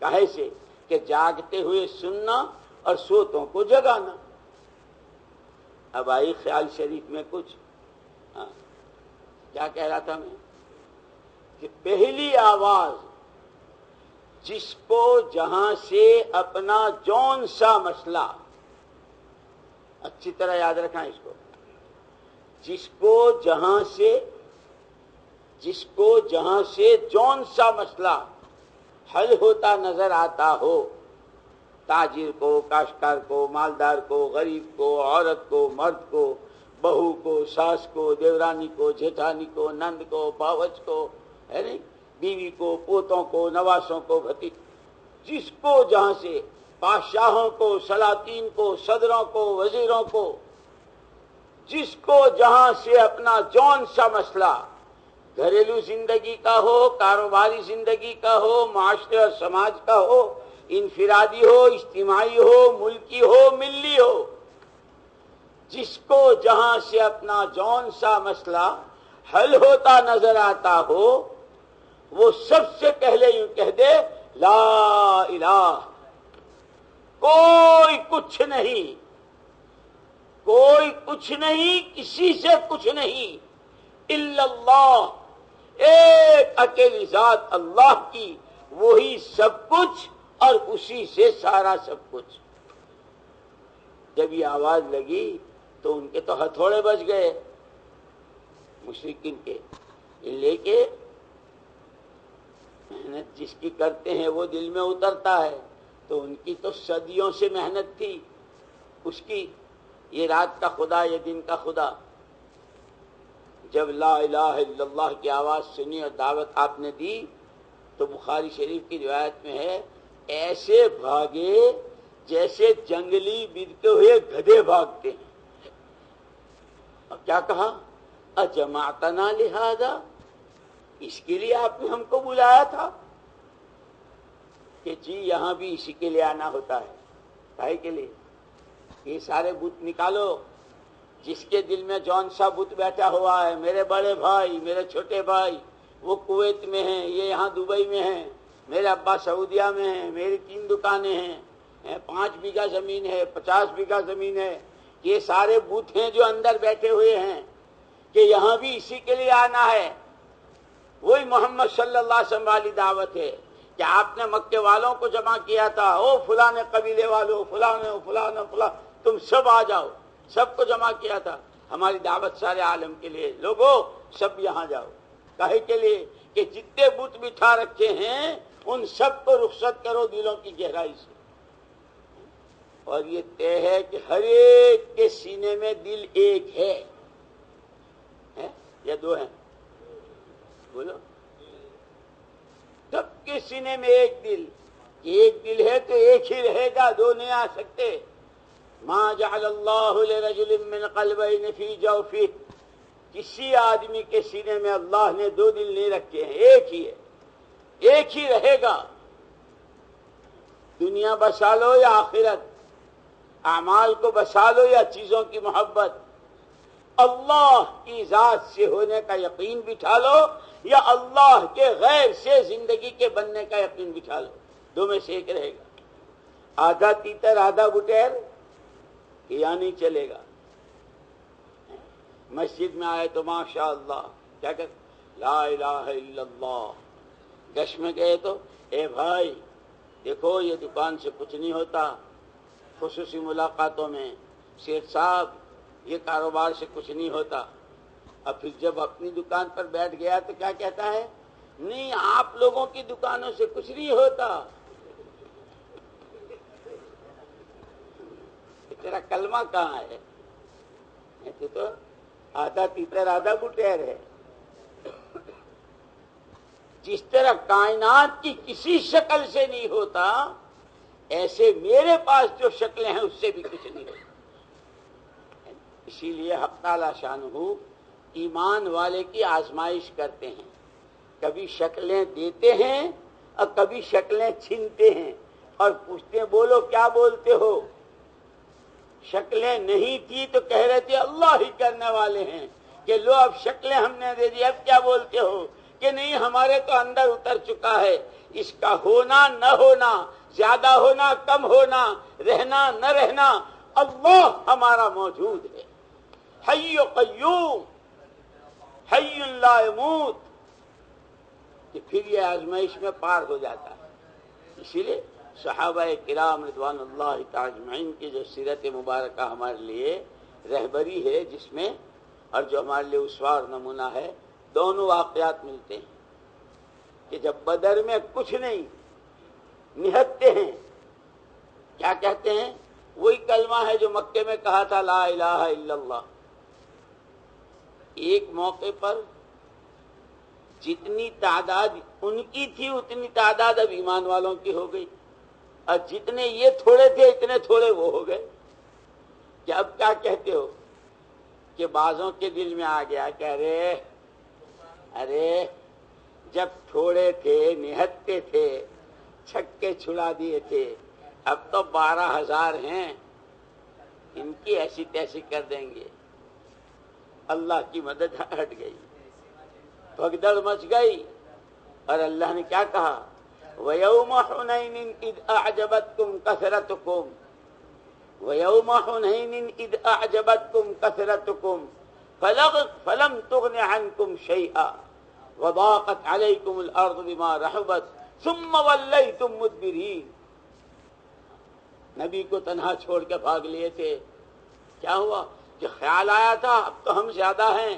کہے سے کہ جاگتے ہوئے سننا اور سوتوں کو جگانا۔ اب آئی خیال شریف میں کچھ، کیا کہہ رہا تھا میں، کہ پہلی آواز جس کو جہاں سے اپنا جون سا مسئلہ، اچھی طرح یاد رکھنا اس کو، جس کو جہاں سے جون سا مسئلہ حل ہوتا نظر آتا ہو، تاجر کو، کاشتکار کو، مالدار کو، غریب کو، عورت کو، مرد کو، بہو کو، ساس کو، دیورانی کو، جیٹھانی کو، نند کو، باوچ کو، ہے نہیں، بیوی کو، پوتوں کو، نواسوں کو، بھتیج، جس کو جہاں سے، بادشاہوں کو، سلاطین کو، صدروں کو، وزیروں کو، جس کو جہاں سے اپنا جون سا مسئلہ، گھریلو زندگی کا ہو، کاروباری زندگی کا ہو، معاشرے اور سماج کا ہو، انفرادی ہو، اجتماعی ہو، ملکی ہو، ملی ہو، جس کو جہاں سے اپنا جون سا مسئلہ حل ہوتا نظر آتا ہو، وہ سب سے پہلے یوں کہہ دے، لا الہ، کوئی کچھ نہیں، کوئی کچھ نہیں، کسی سے کچھ نہیں، الا اللہ، ایک اکیلی ذات اللہ کی، وہی سب کچھ اور اسی سے سارا سب کچھ۔ جب یہ آواز لگی تو ان کے تو ہتھوڑے بج گئے مشرکین کے، لے کے محنت جس کی کرتے ہیں وہ دل میں اترتا ہے، تو ان کی تو صدیوں سے محنت تھی اس کی، یہ رات کا خدا، یہ دن کا خدا، جب لا الہ الا اللہ کی آواز سنی اور دعوت آپ نے دی تو بخاری شریف کی روایت میں ہے، ایسے بھاگے جیسے جنگلی بدکے ہوئے گدھے بھاگتے ہیں، اور کیا کہا، اجمعتنا لہذا، اس کے لیے آپ نے ہم کو بلایا تھا، کہ جی یہاں بھی اسی کے لیے آنا ہوتا ہے، کاہے کے لیے، یہ سارے بت نکالو، جس کے دل میں جون سا بت بیٹھا ہوا ہے، میرے بڑے بھائی، میرے چھوٹے بھائی وہ کویت میں ہیں، یہ یہاں دبئی میں ہیں، میرے ابا سعودیہ میں ہیں، میری 3 دکانیں ہیں، 5 بیگھہ زمین ہے، 50 بیگھہ زمین ہے، یہ سارے بت ہیں جو اندر بیٹھے ہوئے ہیں، کہ یہاں بھی اسی کے لیے آنا ہے۔ وہی محمد صلی اللہ علیہ وسلم والی دعوت ہے کہ آپ نے مکے والوں کو جمع کیا تھا، او فلاں قبیلے والوں، فلاں تم سب آ جاؤ، سب کو جمع کیا تھا، ہماری دعوت سارے عالم کے لیے، لوگوں سب یہاں جاؤ، کاہے کے لیے، کہ جتنے بت بٹھا رکھے ہیں ان سب کو رخصت کرو دلوں کی گہرائی سے، اور یہ طے ہے کہ ہر ایک کے سینے میں دل ایک ہے یا 2 ہیں، بولو، سب کے سینے میں ایک دل ہے تو ایک ہی رہے گا، 2 نہیں آ سکتے، ما جعل اللہ لرجل من قلبین فی جوفہ، کسی آدمی کے سینے میں اللہ نے دو دل نہیں رکھے ہیں، ایک ہی ہے، ایک ہی رہے گا۔ دنیا بسا لو یا آخرت، اعمال کو بسا لو یا چیزوں کی محبت، اللہ کی ذات سے ہونے کا یقین بٹھا لو یا اللہ کے غیر سے زندگی کے بننے کا یقین بٹھا لو، دو میں سے ایک رہے گا۔ آدھا تیتر آدھا بٹیر کیا نہیں چلے گا۔ مسجد میں آئے تو ماشاء اللہ کیا کہ لا الہ الا اللہ، گش میں گئے تو اے بھائی دیکھو یہ دکان سے کچھ نہیں ہوتا، خصوصی ملاقاتوں میں شیخ صاحب یہ کاروبار سے کچھ نہیں ہوتا۔ اب پھر جب اپنی دکان پر بیٹھ گیا تو کیا کہتا ہے؟ نہیں آپ لوگوں کی دکانوں سے کچھ نہیں ہوتا۔ تیرا کلمہ کہاں ہے؟ تو آدھا تیتر آدھا بٹیر ہے۔ جس طرح کائنات کی کسی شکل سے نہیں ہوتا، ایسے میرے پاس جو شکلیں ہیں اس سے بھی کچھ نہیں ہوتا۔ اسی لیے حق تعالی شانہ ایمان والے کی آزمائش کرتے ہیں، کبھی شکلیں دیتے ہیں اور کبھی شکلیں چھینتے ہیں اور پوچھتے ہیں بولو کیا بولتے ہو؟ شکلیں نہیں تھی تو کہہ رہے تھے اللہ ہی کرنے والے ہیں، کہ لو اب شکلیں ہم نے دے دی، اب کیا بولتے ہو؟ کہ نہیں ہمارے تو اندر اتر چکا ہے، اس کا ہونا نہ ہونا، زیادہ ہونا کم ہونا، رہنا نہ رہنا، اللہ ہمارا موجود ہے، حی قیوم حی لا یموت، کہ پھر یہ آزمائش میں پار ہو جاتا ہے۔ اسی لیے صحابہ کرام رضوان اللہ تعالی اجمعین کی جو سیرت مبارکہ ہمارے لیے رہبری ہے، جس میں اور جو ہمارے لیے اسوہ اور نمونہ ہے، دونوں واقعات ملتے ہیں کہ جب بدر میں کچھ نہیں نہتے ہیں، کیا کہتے ہیں؟ وہی کلمہ ہے جو مکے میں کہا تھا لا الہ الا اللہ۔ ایک موقع پر جتنی تعداد ان کی تھی اتنی تعداد اب ایمان والوں کی ہو گئی، اور جتنے یہ تھوڑے تھے اتنے تھوڑے وہ ہو گئے۔ کہ اب کیا کہتے ہو؟ کہ بعضوں کے دل میں آ گیا کہ ارے جب تھوڑے تھے نہتے تھے چھکے چھڑا دیے تھے، اب تو 12,000 ہیں، ان کی ایسی تیسی کر دیں گے۔ اللہ کی مدد ہٹ گئی، بھگدڑ مچ گئی، اور اللہ نے کیا کہا؟ وَيَوْمَ حُنَيْنٍ إِذْ أَعْجَبَتْكُمْ كَثْرَتُكُمْ وَيَوْمَ حُنَيْنٍ إِذْ أَعْجَبَتْكُمْ كَثْرَتُكُمْ فَلَمْ تُغْنِ عَنْكُمْ شَيْئًا وَضَاقَتْ عَلَيْكُمُ الْأَرْضُ بِمَا رَحُبَتْ ثُمَّ وَلَّيْتُمْ مُدْبِرِينَ۔ نبی کو تنہا چھوڑ کے بھاگ لیے تھے، کیا ہوا؟ کہ خیال آیا تھا اب تو ہم زیادہ ہیں،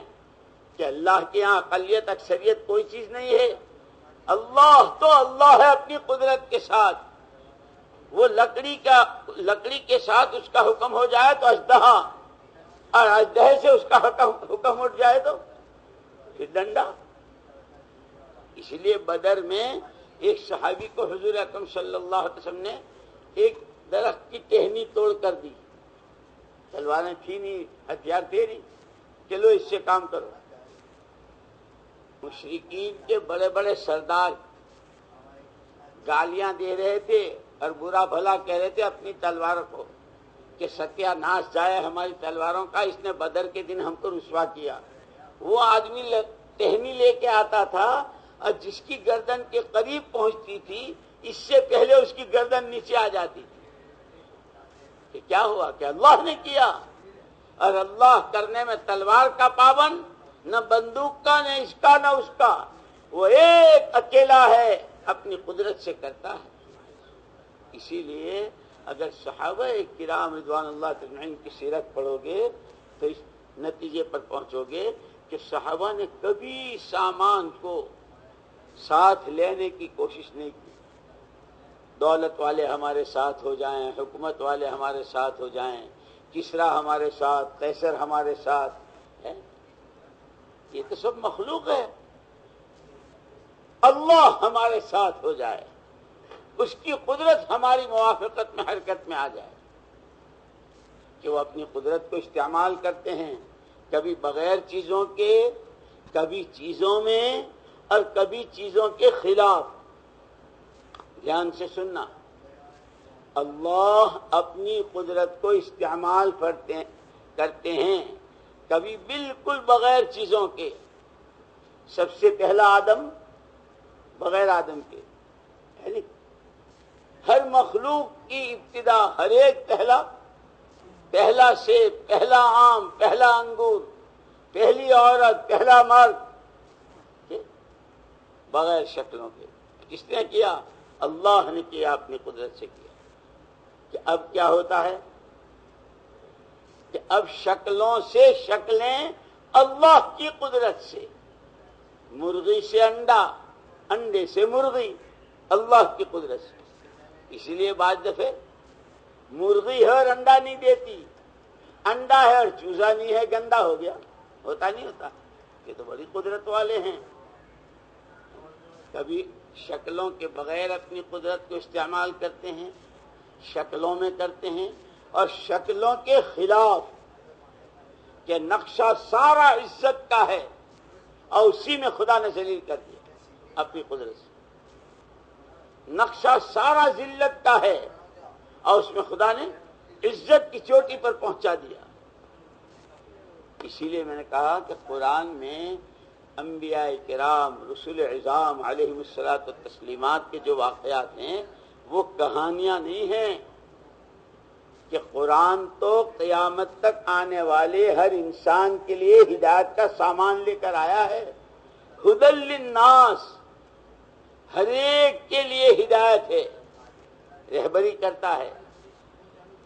کہ اللہ کے یہاں اقلیت اکثریت کوئی چیز نہیں ہے، اللہ تو اللہ ہے اپنی قدرت کے ساتھ۔ وہ لکڑی کے ساتھ اس کا حکم ہو جائے تو اژدہا، اور اژدہے سے اس کا حکم اٹھ جائے تو پھر ڈنڈا۔ اسی لیے بدر میں ایک صحابی کو حضور اکرم صلی اللہ علیہ وسلم نے ایک درخت کی ٹہنی توڑ کر دی، تلواریں تھی نہیں، ہتھیار تھے نہیں، چلو اس سے کام کرو۔ مشرکین کے بڑے بڑے سردار گالیاں دے رہے تھے اور برا بھلا کہہ رہے تھے اپنی تلواروں کو کہ ستیہ ناش جائے ہماری تلواروں کا، اس نے بدر کے دن ہم کو رسوا کیا۔ وہ آدمی ٹہنی لے کے آتا تھا اور جس کی گردن کے قریب پہنچتی تھی اس سے پہلے اس کی گردن نیچے آ جاتی تھی۔ کہ کیا ہوا؟ کہ اللہ نے کیا، اور اللہ کرنے میں تلوار کا پابند، نہ بندوق کا، نہ اس کا نہ اس کا، وہ ایک اکیلا ہے، اپنی قدرت سے کرتا ہے۔ اسی لیے اگر صحابہ کرام رضوان اللہ تعالی کی سیرت پڑھو گے تو اس نتیجے پر پہنچو گے کہ صحابہ نے کبھی سامان کو ساتھ لینے کی کوشش نہیں کی۔ دولت والے ہمارے ساتھ ہو جائیں، حکومت والے ہمارے ساتھ ہو جائیں، کسرا ہمارے ساتھ، قیصر ہمارے ساتھ ہے، یہ تو سب مخلوق ہے۔ اللہ ہمارے ساتھ ہو جائے، اس کی قدرت ہماری موافقت میں حرکت میں آ جائے، کہ وہ اپنی قدرت کو استعمال کرتے ہیں، کبھی بغیر چیزوں کے، کبھی چیزوں میں، اور کبھی چیزوں کے خلاف۔ دھیان سے سننا، اللہ اپنی قدرت کو استعمال کرتے ہیں کبھی بالکل بغیر چیزوں کے۔ سب سے پہلا آدم بغیر آدم کے، یعنی ہر مخلوق کی ابتدا، ہر ایک پہلا سیب، پہلا آم، پہلا انگور، پہلی عورت، پہلا مرد، بغیر شکلوں کے۔ کس نے کیا؟ اللہ نے کیا، اپنی قدرت سے کیا۔ کہ اب کیا ہوتا ہے کہ اب شکلوں سے شکلیں اللہ کی قدرت سے، مرغی سے انڈا، انڈے سے مرغی، اللہ کی قدرت سے۔ اسی لیے بعض دفعے مرغی ہے اور انڈا نہیں دیتی، انڈا ہے اور چوزا نہیں ہے، گندا ہو گیا، ہوتا نہیں ہوتا؟ یہ تو بڑی قدرت والے ہیں۔ کبھی شکلوں کے بغیر اپنی قدرت کو استعمال کرتے ہیں، شکلوں میں کرتے ہیں، اور شکلوں کے خلاف، کہ نقشہ سارا عزت کا ہے اور اسی میں خدا نے ذلیل کر دیا اپنی قدرت سے۔ نقشہ سارا ذلت کا ہے اور اس میں خدا نے عزت کی چوٹی پر پہنچا دیا۔ اسی لیے میں نے کہا کہ قرآن میں انبیاء کرام، رسول اعظام علیہم الصلاۃ والتسلیمات کے جو واقعات ہیں وہ کہانیاں نہیں ہیں، کہ قرآن تو قیامت تک آنے والے ہر انسان کے لیے ہدایت کا سامان لے کر آیا ہے۔ ھدی للناس، ہر ایک کے لیے ہدایت ہے، رہبری کرتا ہے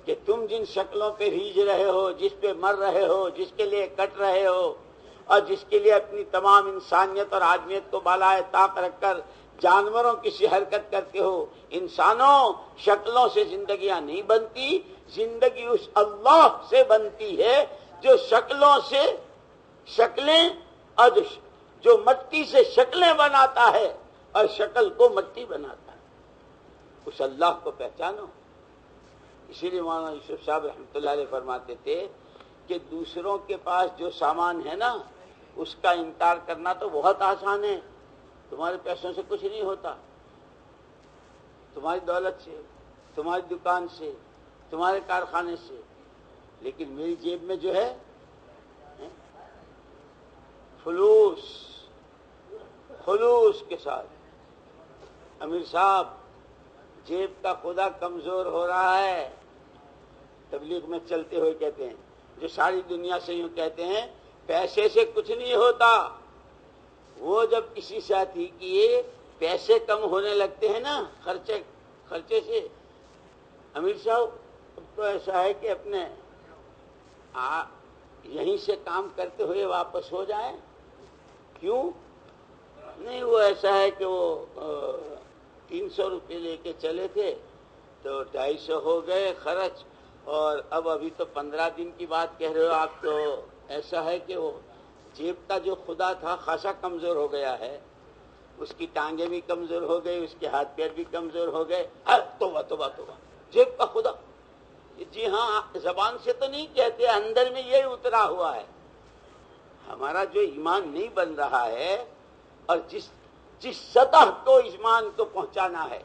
کہ تم جن شکلوں پہ ریجھ رہے ہو، جس پہ مر رہے ہو، جس کے لیے کٹ رہے ہو، اور جس کے لیے اپنی تمام انسانیت اور آدمیت کو بالائے طاق رکھ کر جانوروں کی سی حرکت کرتے ہو، انسانوں شکلوں سے زندگیاں نہیں بنتی، زندگی اس اللہ سے بنتی ہے جو شکلوں سے شکلیں، اور جو مٹی سے شکلیں بناتا ہے اور شکل کو مٹی بناتا ہے، اس اللہ کو پہچانو۔ اسی لیے مولانا یوسف صاحب رحمۃ اللہ علیہ فرماتے تھے کہ دوسروں کے پاس جو سامان ہے نا اس کا انکار کرنا تو بہت آسان ہے، تمہارے پیسوں سے کچھ نہیں ہوتا، تمہاری دولت سے، تمہاری دکان سے، تمہارے کارخانے سے، لیکن میری جیب میں جو ہے خلوص کے ساتھ، امیر صاحب جیب کا خدا کمزور ہو رہا ہے، تبلیغ میں چلتے ہوئے کہتے ہیں، جو ساری دنیا سے یوں کہتے ہیں پیسے سے کچھ نہیں ہوتا، وہ جب کسی ساتھی کی پیسے کم ہونے لگتے ہیں نا خرچے سے، امیر صاحب اب تو ایسا ہے کہ اپنے یہیں سے کام کرتے ہوئے واپس ہو جائیں، کیوں نہیں؟ وہ ایسا ہے کہ وہ 300 روپے لے کے چلے تھے تو 250 ہو گئے خرچ، اور اب ابھی تو 15 دن کی بات کہہ رہے ہو آپ، تو ایسا ہے کہ وہ جیب کا جو خدا تھا خاصا کمزور ہو گیا ہے، اس کی ٹانگیں بھی کمزور ہو گئی، اس کے ہاتھ پیر بھی کمزور ہو گئے۔ توبہ توبہ توبہ، جیب کا خدا، جی ہاں زبان سے تو نہیں کہتے، اندر میں یہ اترا ہوا ہے۔ ہمارا جو ایمان نہیں بن رہا ہے، اور جس سطح کو ایمان کو پہنچانا ہے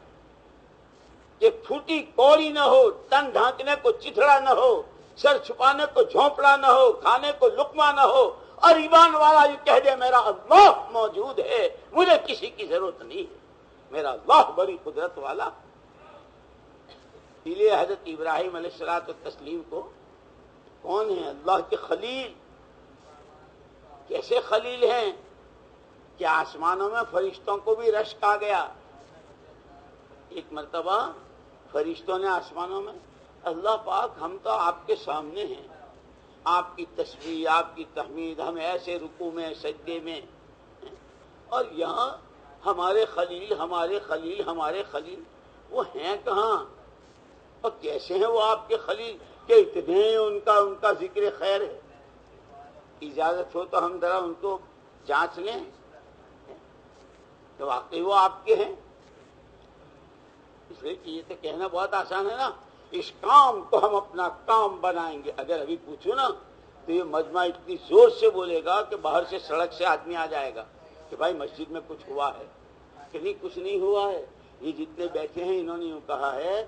کہ پھوٹی کوڑی نہ ہو، تن ڈھانکنے کو چتھڑا نہ ہو، سر چھپانے کو جھونپڑا نہ ہو، کھانے کو لقمہ نہ ہو، اور ایمان والا یہ کہہ دے میرا اللہ موجود ہے، مجھے کسی کی ضرورت نہیں ہے، میرا اللہ بڑی قدرت والا۔ اس لیے حضرت ابراہیم علیہ الصلوۃ والتسلیم کو کون ہے؟ اللہ کے خلیل۔ کیسے خلیل ہیں کہ آسمانوں میں فرشتوں کو بھی رشک آ گیا۔ ایک مرتبہ فرشتوں نے آسمانوں میں، اللہ پاک ہم تو آپ کے سامنے ہیں، آپ کی تسبیح، آپ کی تحمید، ہم ایسے رکوع میں سجدے میں، اور یہاں ہمارے خلیل ہمارے خلیل ہمارے خلیل، وہ ہیں کہاں اور کیسے ہیں وہ آپ کے خلیل کہ اتنے ان کا ذکر خیر ہے؟ اجازت ہو تو ہم ذرا ان کو جانچ لیں کہ واقعی وہ آپ کے ہیں۔ اس لیے کہ یہ تو کہنا بہت آسان ہے نا، اس کام کو ہم اپنا کام بنائیں گے. اگر ابھی پوچھو نا تو یہ مجمع اتنی زور سے بولے گا کہ باہر سے سڑک سے آدمی آ جائے گا کہ بھائی مسجد میں کچھ ہوا ہے کہ نہیں. کچھ نہیں ہوا ہے. یہ جتنے بیٹھے ہیں انہوں نے یوں کہا ہے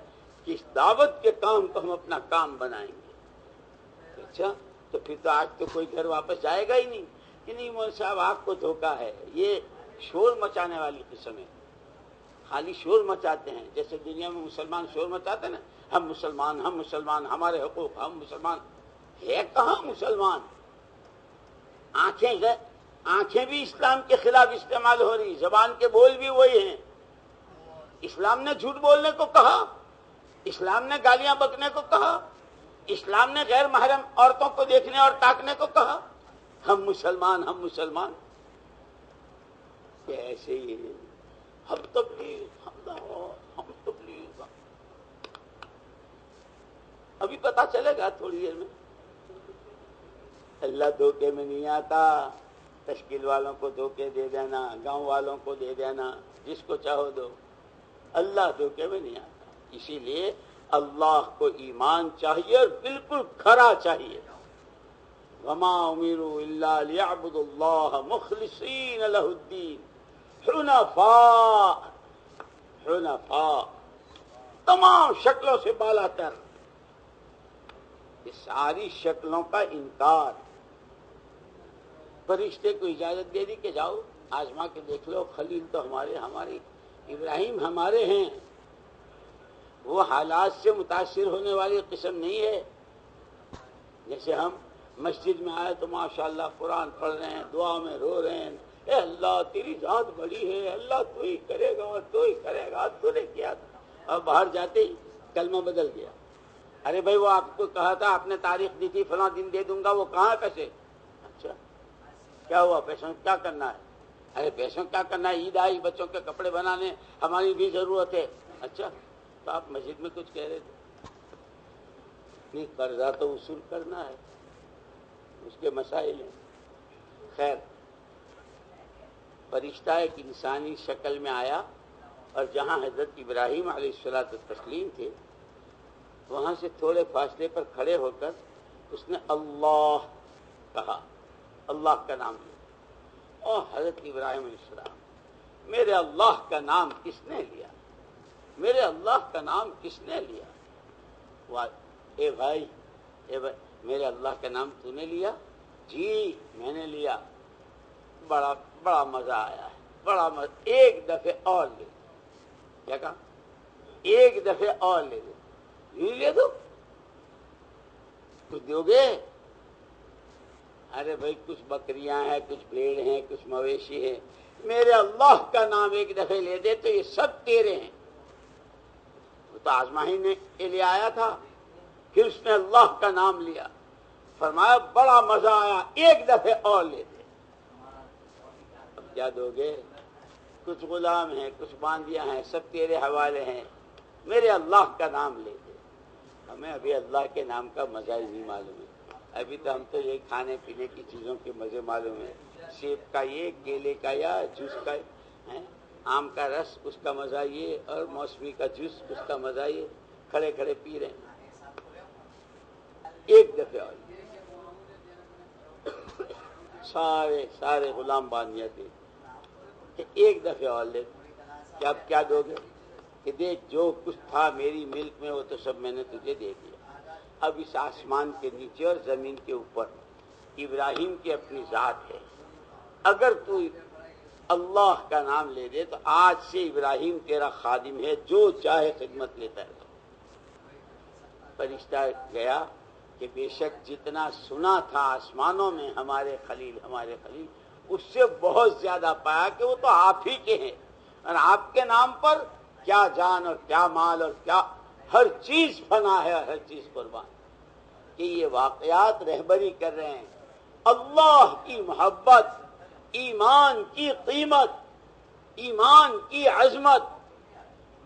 کہ اس دعوت کے کام کو ہم اپنا کام بنائیں گے. اچھا تو پھر تو آج تو کوئی گھر واپس جائے گا ہی نہیں کہ نہیں مول صاحب آپ کو دھوکہ ہے. یہ شور مچانے والی قسم ہے. خالی شور مچاتے ہیں. جیسے دنیا میں مسلمان شور مچاتے ہیں نا, ہم مسلمان, ہمارے حقوق, ہم مسلمان. ہے کہاں مسلمان؟ آنکھیں بھی اسلام کے خلاف استعمال ہو رہی, زبان کے بول بھی وہی ہیں. اسلام نے جھوٹ بولنے کو کہا, اسلام نے گالیاں بکنے کو کہا, اسلام نے غیر محرم عورتوں کو دیکھنے اور تاکنے کو کہا. ہم مسلمان ایسے ہی ہم تبلیغ. ابھی پتا چلے گا تھوڑی دیر میں. اللہ دھوکے میں نہیں آتا. تشکیل والوں کو دھوکے دے دینا, گاؤں والوں کو دے دینا, جس کو چاہو دو. اللہ دھوکے میں نہیں آتا. اسی لیے اللہ کو ایمان چاہیے اور بالکل کھرا چاہیے. وما امروا الا ليعبدوا الله مخلصين له الدين حنفاء تمام شکلوں سے بالا تر. اس ساری شکلوں کا انکار. فرشتے کو اجازت دے دی کہ جاؤ آزما کے دیکھ لو. خلیل تو ہمارے ابراہیم ہمارے ہیں. وہ حالات سے متاثر ہونے والی قسم نہیں ہے. جیسے ہم مسجد میں آئے تو ماشاءاللہ قرآن پڑھ رہے ہیں, دعا میں رو رہے ہیں, اے اللہ تیری ذات بڑی ہے, اللہ تو ہی کرے گا, تو نے کیا تھا. اور باہر جاتے ہی کلمہ بدل گیا. ارے بھائی وہ آپ کو کہا تھا, آپ نے تاریخ دی تھی, فلاں دن دے دوں گا, وہ کہاں پیسے؟ اچھا کیا ہوا, پیسوں کیا کرنا ہے؟ ارے پیسوں کیا کرنا ہے, عید آئی, بچوں کے کپڑے بنانے ہماری بھی ضرورت ہے. اچھا تو آپ مسجد میں کچھ کہہ رہے تھے. نہیں, قرضہ تو وصول کرنا ہے, اس کے مسائل ہیں. خیر, فرشتہ ایک انسانی شکل میں آیا اور جہاں حضرت ابراہیم علیہ الصلوۃ والتسلیم تھے وہاں سے تھوڑے فاصلے پر کھڑے ہو کر اس نے اللہ کہا, اللہ کا نام لیا. اور حضرت ابراہیم علیہ السلام, میرے اللہ کا نام کس نے لیا؟ میرے اللہ کا نام کس نے لیا؟ اے بھائی میرے اللہ کا نام تو نے لیا؟ جی میں نے لیا. بڑا مزہ آیا ہے, بڑا مزہ. ایک دفعہ اور لے. کیا کہا؟ ایک دفعہ اور لے دو. یوں لے دو, کچھ دو گے؟ ارے بھائی کچھ بکریاں ہیں, کچھ بھیڑ ہیں, کچھ مویشی ہیں. میرے اللہ کا نام ایک دفعہ لے دے تو یہ سب تیرے ہیں. وہ تو آزمائش کے لیے آیا تھا, پھر اس نے اللہ کا نام لیا. فرمایا بڑا مزہ آیا, ایک دفعہ اور لے دے. اب کیا دو گے؟ کچھ غلام ہیں, کچھ باندیاں ہیں, سب تیرے حوالے ہیں. میرے اللہ کا نام لے دے. ہمیں ابھی اللہ کے نام کا مزہ ہی نہیں معلوم ہے. ابھی تو ہم تو یہ کھانے پینے کی چیزوں کے مزے معلوم ہے. سیب کا یہ, کیلے کا یا جوس کا, آم کا رس اس کا مزہ یہ, اور موسمی کا جوس اس کا مزہ یہ. کھڑے کھڑے پی رہے ہیں. ایک دفعہ اور سارے غلام باندھیا تھے کہ ایک دفعہ اور لے. کہ اب کیا دو گے؟ کہ دیکھ جو کچھ تھا میری ملک میں وہ تو سب میں نے تجھے دے دیا. اب اس آسمان کے نیچے اور زمین کے اوپر ابراہیم کی اپنی ذات ہے. اگر تو اللہ کا نام لے دے تو آج سے ابراہیم تیرا خادم ہے, جو چاہے خدمت لیتا ہے. فرشتہ گیا کہ بے شک جتنا سنا تھا آسمانوں میں ہمارے خلیل اس سے بہت زیادہ پایا کہ وہ تو آپ ہی کے ہیں, اور آپ کے نام پر کیا جان اور کیا مال اور کیا ہر چیز فنا ہے اور ہر چیز قربان. کہ یہ واقعات رہبری کر رہے ہیں اللہ کی محبت, ایمان کی قیمت, ایمان کی عظمت.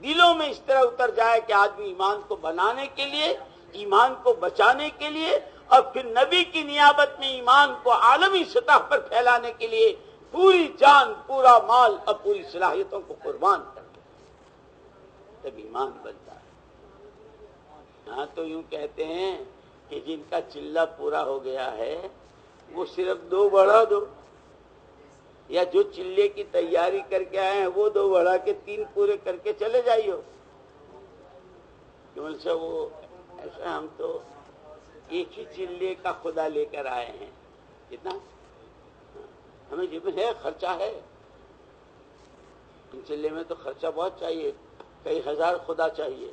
دلوں میں اس طرح اتر جائے کہ آدمی ایمان کو بنانے کے لیے, ایمان کو بچانے کے لیے, اور پھر نبی کی نیابت میں ایمان کو عالمی سطح پر پھیلانے کے لیے پوری جان, پورا مال اور پوری صلاحیتوں کو قربان کر دے, تب ایمان بنتا ہے. ہاں تو یوں کہتے ہیں کہ جن کا چلہ پورا ہو گیا ہے وہ صرف 2 بڑھا دو، یا جو چلے کی تیاری کر کے آئے ہیں وہ 2 بڑھا کے 3 پورے کر کے چلے جائیو. کیوں سے وہ ایسا ہم تو ایک ہی چلے کا خدا لے کر آئے ہیں. کتنا ہمیں جب ہے خرچہ ہے، ان چلے میں تو خرچہ بہت چاہیے، کئی ہزار خدا چاہیے.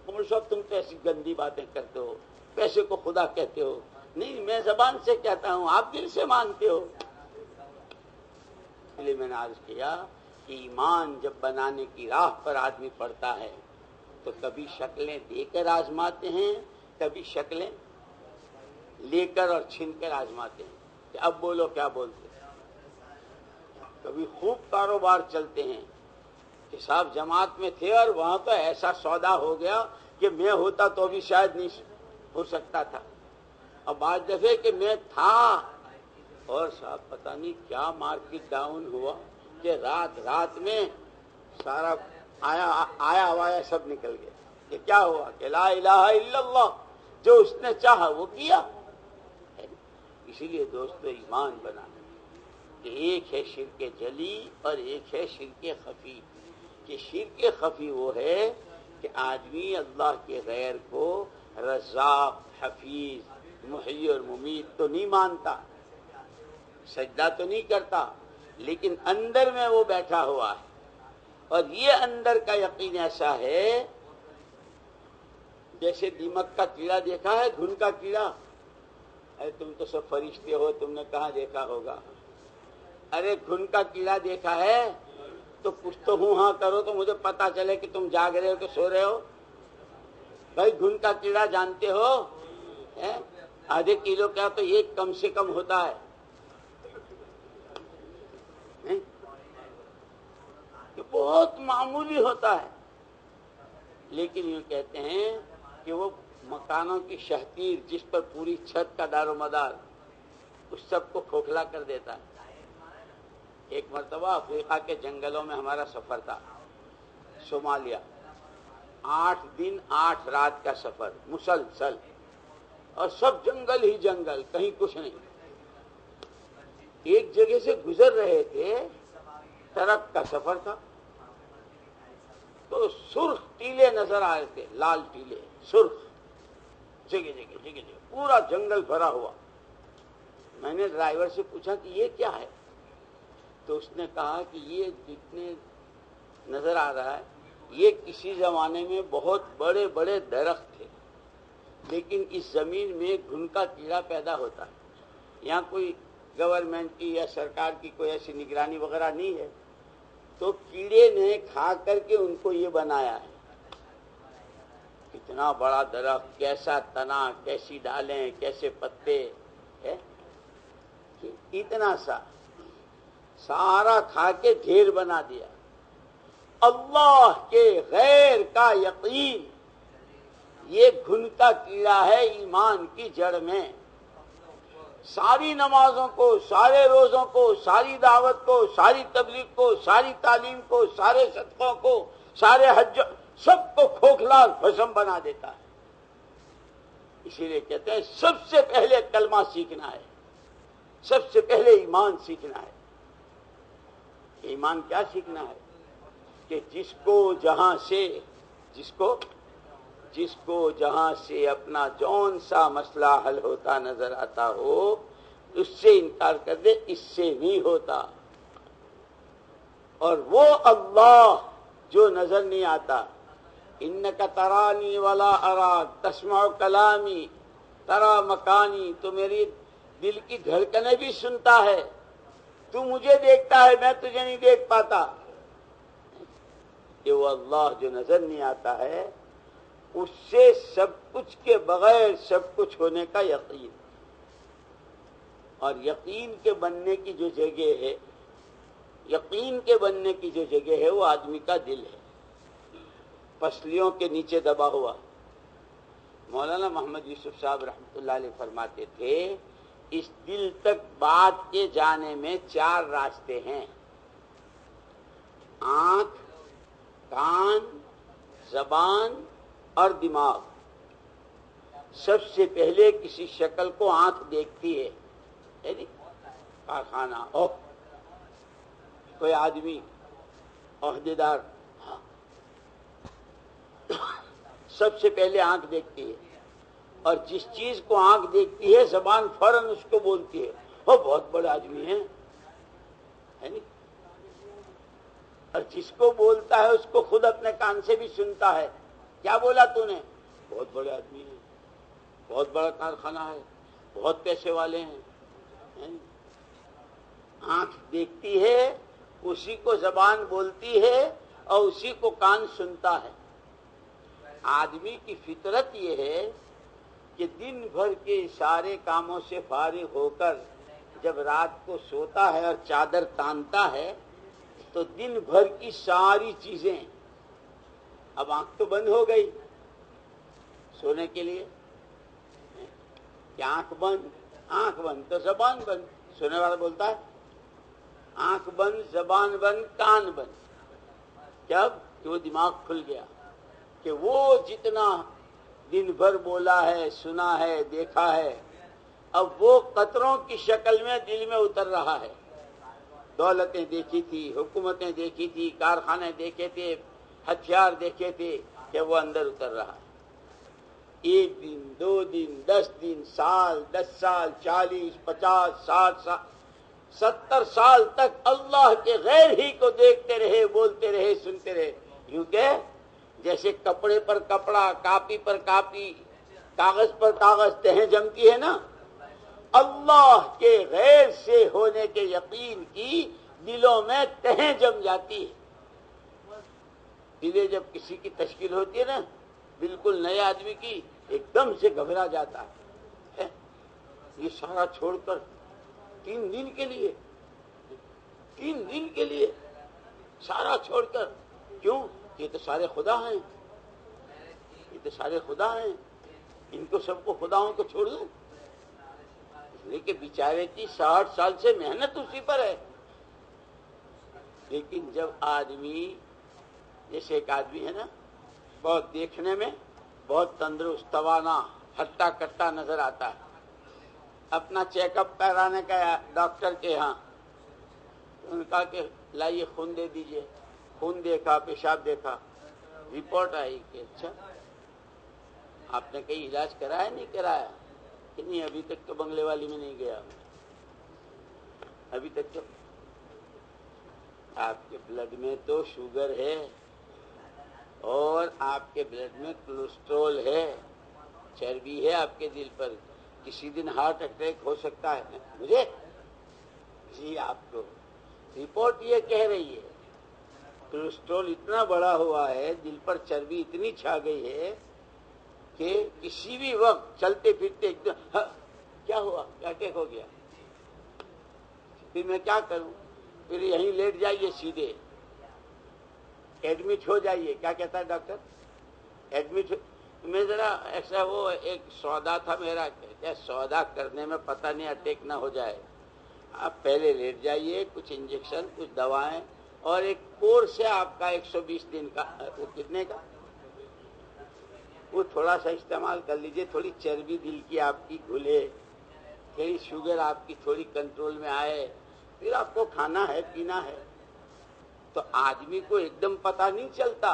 عمر صاحب تم تو ایسی گندی باتیں کرتے ہو، پیسے کو خدا کہتے ہو. نہیں، میں زبان سے کہتا ہوں، آپ دل سے مانتے ہو. اس لیے میں نے عرض کیا کہ ایمان جب بنانے کی راہ پر آدمی پڑتا ہے تو کبھی شکلیں دے کر آزماتے ہیں، کبھی شکلیں لے کر اور چھین کر آزماتے ہیں کہ اب بولو کیا بولتے. کبھی خوب کاروبار چلتے ہیں کہ صاحب جماعت میں تھے اور وہاں تو ایسا سودا ہو گیا کہ میں ہوتا تو بھی شاید نہیں ہو سکتا تھا. اور بعض دفعے کہ میں تھا اور صاحب پتہ نہیں کیا مارکیٹ ڈاؤن ہوا کہ رات میں سارا آیا وایا سب نکل گیا. یہ کیا ہوا کہ لا الہ الا اللہ، جو اس نے چاہا وہ کیا. اسی لیے دوستو ایمان بنا کہ ایک ہے شرک جلی اور ایک ہے شرک خفی. کہ شرک خفی وہ ہے کہ آدمی اللہ کے غیر کو رزاق، حفیظ، محیی اور ممیت تو نہیں مانتا، سجدہ تو نہیں کرتا، لیکن اندر میں وہ بیٹھا ہوا ہے. اور یہ اندر کا یقین ایسا ہے جیسے دیمک کا کیڑا دیکھا ہے، گھن کا کیڑا. ارے تم تو سب فرشتے ہو، تم نے کہاں دیکھا ہوگا. ارے گھن کا کیڑا دیکھا ہے تو کچھ تو ہوں ہاں کرو تو مجھے پتا چلے کہ تم جاگ رہے ہو کہ سو رہے ہو. بھائی گھن کا کیڑا جانتے ہو، آدھے کلو کا تو ایک کم سے کم ہوتا ہے. کہ بہت معمولی ہوتا ہے، لیکن یہ کہتے ہیں کہ وہ مکانوں کی شہتیر جس پر پوری چھت کا دار و مدار اس سب کو کھوکھلا کر دیتا ہے. ایک مرتبہ افریقہ کے جنگلوں میں ہمارا سفر تھا، صومالیہ. 8 دن 8 رات کا سفر مسلسل، اور سب جنگل ہی جنگل، کہیں کچھ نہیں. ایک جگہ سے گزر رہے تھے، ٹرک کا سفر تھا، تو سرخ ٹیلے نظر آئے تھے، لال ٹیلے سرخ، جگہ جگہ جگہ جگہ پورا جنگل بھرا ہوا. میں نے ڈرائیور سے پوچھا کہ یہ کیا ہے، تو اس نے کہا کہ یہ جتنے نظر آ رہا ہے یہ کسی زمانے میں بہت بڑے بڑے درخت تھے، لیکن اس زمین میں گھن کا کیڑا پیدا ہوتا ہے. یہاں کوئی گورنمنٹ کی یا سرکار کی کوئی ایسی نگرانی وغیرہ نہیں ہے، تو کیڑے نے کھا کر کے ان کو یہ بنایا ہے. کتنا بڑا درخت، کیسا تنا، کیسی ڈالیں، کیسے پتے، اتنا سا سارا کھا کے ڈھیر بنا دیا. اللہ کے غیر کا یقین یہ گھن کا کیڑا ہے ایمان کی جڑ میں. ساری نمازوں کو، سارے روزوں کو، ساری دعوت کو، ساری تبلیغ کو، ساری تعلیم کو، سارے صدقوں کو، سارے حج سب کو کھوکھلا بھسم بنا دیتا ہے. اسی لیے کہتے ہیں سب سے پہلے کلمہ سیکھنا ہے، سب سے پہلے ایمان سیکھنا ہے. ایمان کیا سیکھنا ہے کہ جس کو جہاں سے اپنا جون سا مسئلہ حل ہوتا نظر آتا ہو اس سے انکار کر دے، اس سے نہیں ہوتا. اور وہ اللہ جو نظر نہیں آتا، انک ترانی ولا اراک، تسمع کلامی ترا مکانی، تو میری دل کی دھڑکنیں بھی سنتا ہے، تو مجھے دیکھتا ہے، میں تجھے نہیں دیکھ پاتا. کہ وہ اللہ جو نظر نہیں آتا ہے اس سے سب کچھ کے بغیر سب کچھ ہونے کا یقین. اور یقین کے بننے کی جو جگہ ہے، یقین کے بننے کی جو جگہ ہے وہ آدمی کا دل ہے، پسلیوں کے نیچے دبا ہوا. مولانا محمد یوسف صاحب رحمۃ اللہ علیہ فرماتے تھے اس دل تک بات کے جانے میں 4 راستے ہیں: آنکھ، کان، زبان اور دماغ سب سے پہلے کسی شکل کو آنکھ دیکھتی ہے، یعنی کارخانہ ہو، کوئی آدمی عہدیدار، سب سے پہلے آنکھ دیکھتی ہے، اور جس چیز کو آنکھ دیکھتی ہے زبان فوراً اس کو بولتی ہے، وہ بہت بڑا آدمی ہے نہیں؟ اور جس کو بولتا ہے اس کو خود اپنے کان سے بھی سنتا ہے، کیا بولا تو نے؟ بہت بڑے آدمی ہیں، بہت بڑا کارخانہ ہے، بہت پیسے والے ہیں۔ آنکھ دیکھتی ہے، اسی کو زبان بولتی ہے اور اسی کو کان سنتا ہے۔ آدمی کی فطرت یہ ہے کہ دن بھر کے سارے کاموں سے فارغ ہو کر جب رات کو سوتا ہے اور چادر تانتا ہے تو دن بھر کی ساری چیزیں، اب آنکھ تو بند ہو گئی سونے کے لیے، کہ آنکھ بند تو زبان بند، سونے والا بولتا ہے آنکھ بند زبان بند کان بند، جب کہ وہ دماغ کھل گیا کہ وہ جتنا دن بھر بولا ہے، سنا ہے، دیکھا ہے، اب وہ قطروں کی شکل میں دل میں اتر رہا ہے۔ دولتیں دیکھی تھی، حکومتیں دیکھی تھی، کارخانے دیکھے تھے، ہتھیار دیکھے تھے، کہ وہ اندر اتر رہا ہے۔ 1 دن 2 دن 10 دن سال 10 سال 40 50 60 سال 70 سال تک اللہ کے غیر ہی کو دیکھتے رہے، بولتے رہے، سنتے رہے، کیونکہ جیسے کپڑے پر کپڑا، کاپی پر کاپی، کاغذ پر کاغذ تہیں جمتی ہے نا، اللہ کے غیر سے ہونے کے یقین کی دلوں میں تہیں جم جاتی ہے۔ دلیں جب کسی کی تشکیل ہوتی ہے نا، بالکل نئے آدمی کی، ایک دم سے گھبرا جاتا ہے، یہ سارا چھوڑ کر 3 دن کے لیے سارا چھوڑ کر، کیوں؟ یہ تو سارے خدا ہیں، ان کو سب کو خداؤں کو چھوڑ دوں؟ اس لیے کہ بیچارے کی 60 سال سے محنت اسی پر ہے۔ لیکن جب آدمی، جیسے ایک آدمی ہے نا، بہت دیکھنے میں بہت تندرست، توانا، ہٹا کٹا نظر آتا ہے، اپنا چیک اپ کرانے کا ڈاکٹر کے ہاں، ان کا کہ لائیے خون دے دیجئے، خون دیکھا، پیشاب دیکھا، رپورٹ آئی کہ اچھا آپ نے کہیں علاج کرایا نہیں کرایا؟ کہ نہیں ابھی تک تو بنگلے والی میں نہیں گیا، ابھی تک تو آپ کے بلڈ میں تو شوگر ہے اور آپ کے بلڈ میں کولیسٹرول ہے، چربی ہے آپ کے دل پر، کسی دن ہارٹ اٹیک ہو سکتا ہے۔ مجھے جی آپ کو رپورٹ یہ کہہ رہی ہے کولیسٹرول اتنا بڑا ہوا ہے، دل پر چربی اتنی چھا گئی ہے کہ کسی بھی وقت چلتے پھرتے ایک دم کیا ہوا، اٹیک ہو گیا، پھر میں کیا کروں؟ پھر یہیں لیٹ جائیے، سیدھے ایڈمٹ ہو جائیے۔ کیا کہتا ہے ڈاکٹر؟ ایڈمٹ میں ذرا ایسا، وہ ایک سودا تھا میرا، کیا سودا کرنے میں پتہ نہیں اٹیک نہ ہو جائے، آپ پہلے لیٹ جائیے، کچھ انجیکشن، کچھ دوائیں، اور ایک کورس ہے آپ کا 120 دن کا، وہ کتنے کا، وہ تھوڑا سا استعمال کر لیجئے، تھوڑی چربی دل کی آپ کی گھلے، تھوڑی شوگر آپ کی تھوڑی کنٹرول میں آئے، پھر آپ کو کھانا ہے، پینا ہے۔ تو آدمی کو ایک دم پتہ نہیں چلتا۔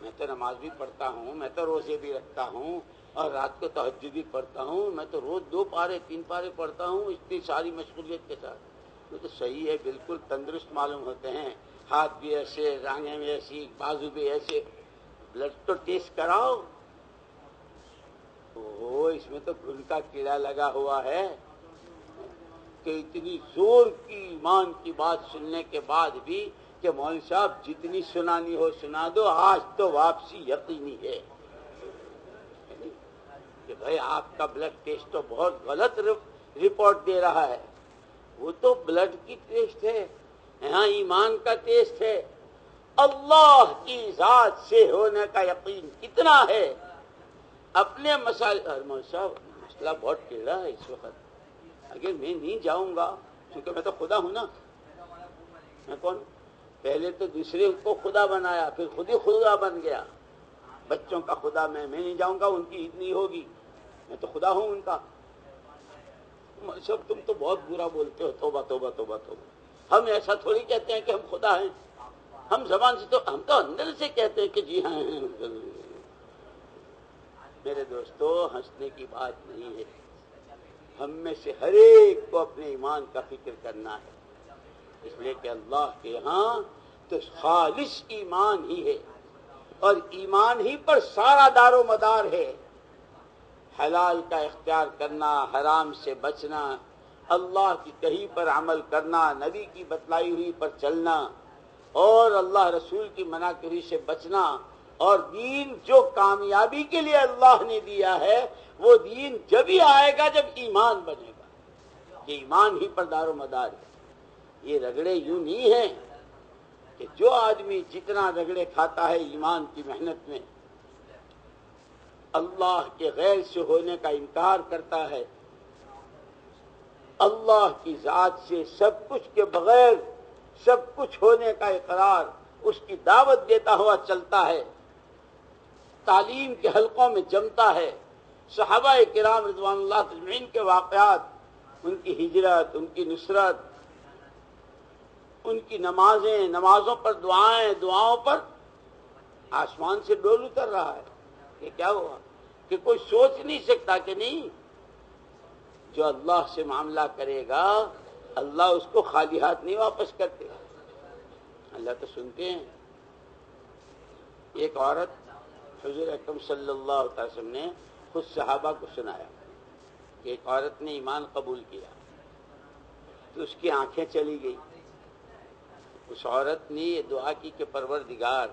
میں تو نماز بھی پڑھتا ہوں، میں تو روزے بھی رکھتا ہوں، اور رات کو تہجد بھی پڑھتا ہوں، میں تو روز 2 پارے 3 پارے پڑھتا ہوں، اتنی ساری مشغولیت کے ساتھ، وہ تو صحیح ہے، بالکل تندرست معلوم ہوتے ہیں، ہاتھ بھی ایسے، ٹانگیں بھی ایسی، بازو بھی ایسے، بلڈ تو ٹیسٹ کراؤ۔ اس میں تو گھن کا کیڑا لگا ہوا ہے کہ اتنی زور کی ایمان کی بات سننے کے بعد بھی کہ مولوی صاحب جتنی سنانی ہو سنا دو، آج تو واپسی یقینی ہے، کہ بھائی آپ کا بلڈ ٹیسٹ تو بہت غلط رپورٹ دے رہا ہے، وہ تو بلڈ کی ٹیسٹ ہے، یہاں ایمان کا ٹیسٹ ہے، اللہ کی ذات سے ہونے کا یقین کتنا ہے۔ اپنے مولوی صاحب مسئلہ بہت ٹیڑھا ہے اس وقت، اگر میں نہیں جاؤں گا، کیونکہ میں تو خدا ہوں نا، میں کون؟ پہلے تو دوسرے کو خدا بنایا، پھر خود ہی خدا بن گیا، بچوں کا خدا میں نہیں جاؤں گا، ان کی عید نہیں ہوگی، میں تو خدا ہوں ان کا۔ سب تم تو بہت برا بولتے ہو، توبہ توبہ توبہ توبہ۔ ہم ایسا تھوڑی کہتے ہیں کہ ہم خدا ہیں، ہم زبان سے تو ہم تو اندر سے کہتے ہیں کہ جی ہاں ہیں۔ میرے دوستو، ہنسنے کی بات نہیں ہے، ہم میں سے ہر ایک کو اپنے ایمان کا فکر کرنا ہے، اس لیے کہ اللہ کے ہاں تو خالص ایمان ہی ہے، اور ایمان ہی پر سارا دار و مدار ہے۔ حلال کا اختیار کرنا، حرام سے بچنا، اللہ کی کہی پر عمل کرنا، نبی کی بتلائی ہوئی پر چلنا، اور اللہ رسول کی منع کری سے بچنا، اور دین جو کامیابی کے لیے اللہ نے دیا ہے وہ دین جب ہی آئے گا جب ایمان بنے گا، یہ ایمان ہی پر دار و مدار ہے۔ یہ رگڑے یوں نہیں ہیں کہ جو آدمی جتنا رگڑے کھاتا ہے ایمان کی محنت میں، اللہ کے غیر سے ہونے کا انکار کرتا ہے، اللہ کی ذات سے سب کچھ کے بغیر سب کچھ ہونے کا اقرار اس کی دعوت دیتا ہوا چلتا ہے، تعلیم کے حلقوں میں جمتا ہے، صحابہ کرام رضوان اللہ اجمعین کے واقعات، ان کی ہجرت، ان کی نصرت، ان کی نمازیں، نمازوں پر دعائیں، دعاؤں پر آسمان سے ڈول اتر رہا ہے کہ کیا ہوا کہ کوئی سوچ نہیں سکتا کہ نہیں، جو اللہ سے معاملہ کرے گا اللہ اس کو خالی ہاتھ نہیں واپس کرتے، اللہ تو سنتے ہیں۔ ایک عورت حضور اکرم صلی اللہ علیہ وسلم نے خود صحابہ کو سنایا کہ ایک عورت نے ایمان قبول کیا تو اس کی آنکھیں چلی گئی۔ اس عورت نے یہ دعا کی کہ پروردگار،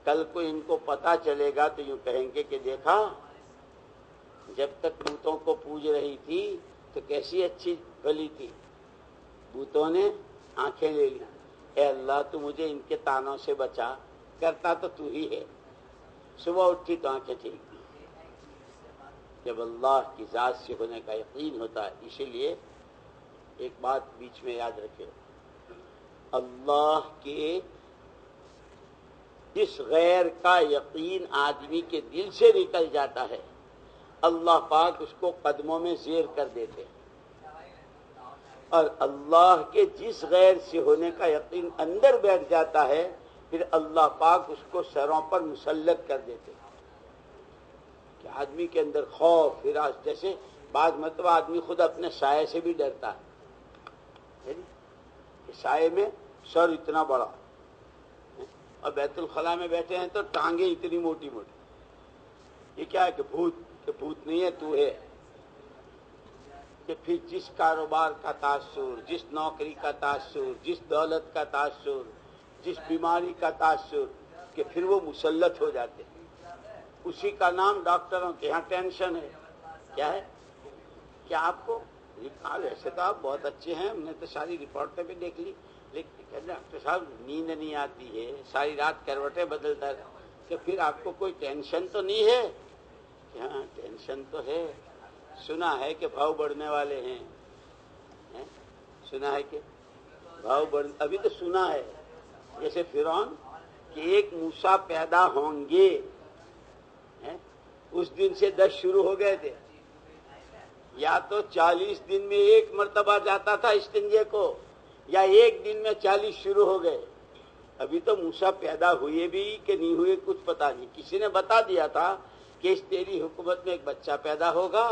کل کو ان کو پتہ چلے گا تو یوں کہیں گے کہ دیکھا جب تک بتوں کو پوج رہی تھی تو کیسی اچھی بھلی تھی، بتوں نے آنکھیں لے لی، اے اللہ تو مجھے ان کے تانوں سے بچا، کرتا تو ہی ہے۔ صبح اٹھی تو آنکھیں ٹھیک۔ جب اللہ کی ذات سے ہونے کا یقین ہوتا ہے، اسی لیے ایک بات بیچ میں یاد رکھے، اللہ کے جس غیر کا یقین آدمی کے دل سے نکل جاتا ہے اللہ پاک اس کو قدموں میں زیر کر دیتے ہیں، اور اللہ کے جس غیر سے ہونے کا یقین اندر بیٹھ جاتا ہے پھر اللہ پاک اس کو سروں پر مسلط کر دیتے ہیں کہ آدمی کے اندر خوف، ہراس، جیسے بعض مرتبہ آدمی خود اپنے سائے سے بھی ڈرتا ہے، سائے میں سر اتنا بڑا اور بیت الخلاء میں بیٹھے ہیں تو ٹانگیں اتنی موٹی موٹی، یہ کیا ہے کہ بھوت نہیں ہے تو ہے۔ کہ پھر جس کاروبار کا تاثر، جس نوکری کا تاثر، جس دولت کا تاثر، جس بیماری کا تاثر، کہ پھر وہ مسلط ہو جاتے ہیں، اسی کا نام ڈاکٹروں کے یہاں ٹینشن ہے۔ کیا ہے؟ کیا آپ کو ایسے تو آپ بہت اچھے ہیں، ہم نے تو ساری رپورٹیں بھی دیکھ لی، لیکن ڈاکٹر صاحب نیند نہیں آتی ہے، ساری رات کروٹیں بدلتا ہے، کہ پھر آپ کو کوئی ٹینشن تو نہیں ہے؟ ہاں ٹینشن تو ہے، سنا ہے کہ بھاؤ بڑھنے والے ہیں، سنا ہے کہ بھاؤ ابھی تو سنا ہے جیسے فرعون کہ ایک موسیٰ پیدا ہوں گے، اس دن سے 10 شروع ہو گئے تھے، یا تو 40 دن میں ایک مرتبہ جاتا تھا استنجے کو، یا ایک دن میں 40 شروع ہو گئے۔ ابھی تو موسیٰ پیدا ہوئے بھی کہ نہیں ہوئے کچھ پتا نہیں، کسی نے بتا دیا تھا کہ اس تیری حکومت میں ایک بچہ پیدا ہوگا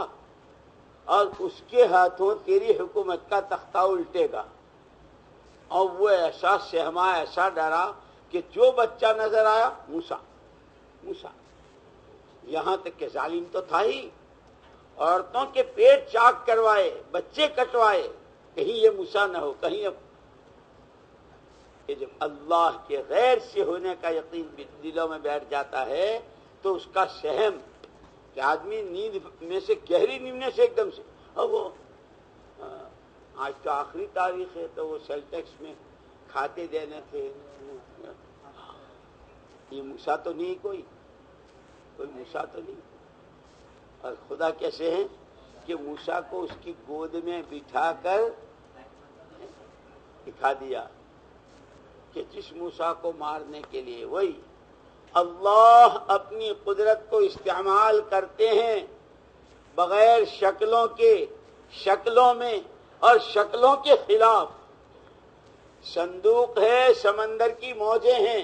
اور اس کے ہاتھوں تیری حکومت کا تختہ الٹے گا، اور وہ ایسا سہما، ایسا ڈرا کہ جو بچہ نظر آیا موسیٰ، یہاں تک کہ ظالم تو تھا ہی، عورتوں کے پیٹ چاک کروائے، بچے کٹوائے، کہیں یہ موسیٰ نہ ہو، کہیں کہ جب اللہ کے غیر سے ہونے کا یقین دلوں میں بیٹھ جاتا ہے تو اس کا سہم کہ آدمی نیند میں سے، گہری نیند میں سے ایک دم سے، اور وہ آج تو آخری تاریخ ہے تو وہ سیل ٹیکس میں کھاتے دینے تھے، یہ موسیٰ تو نہیں، کوئی موسیٰ تو نہیں۔ اور خدا کیسے ہیں کہ موسیٰ کو اس کی گود میں بٹھا کر دکھا دیا کہ جس موسیٰ کو مارنے کے لیے وہی اللہ اپنی قدرت کو استعمال کرتے ہیں بغیر شکلوں کے، شکلوں میں اور شکلوں کے خلاف۔ صندوق ہے، سمندر کی موجیں ہیں،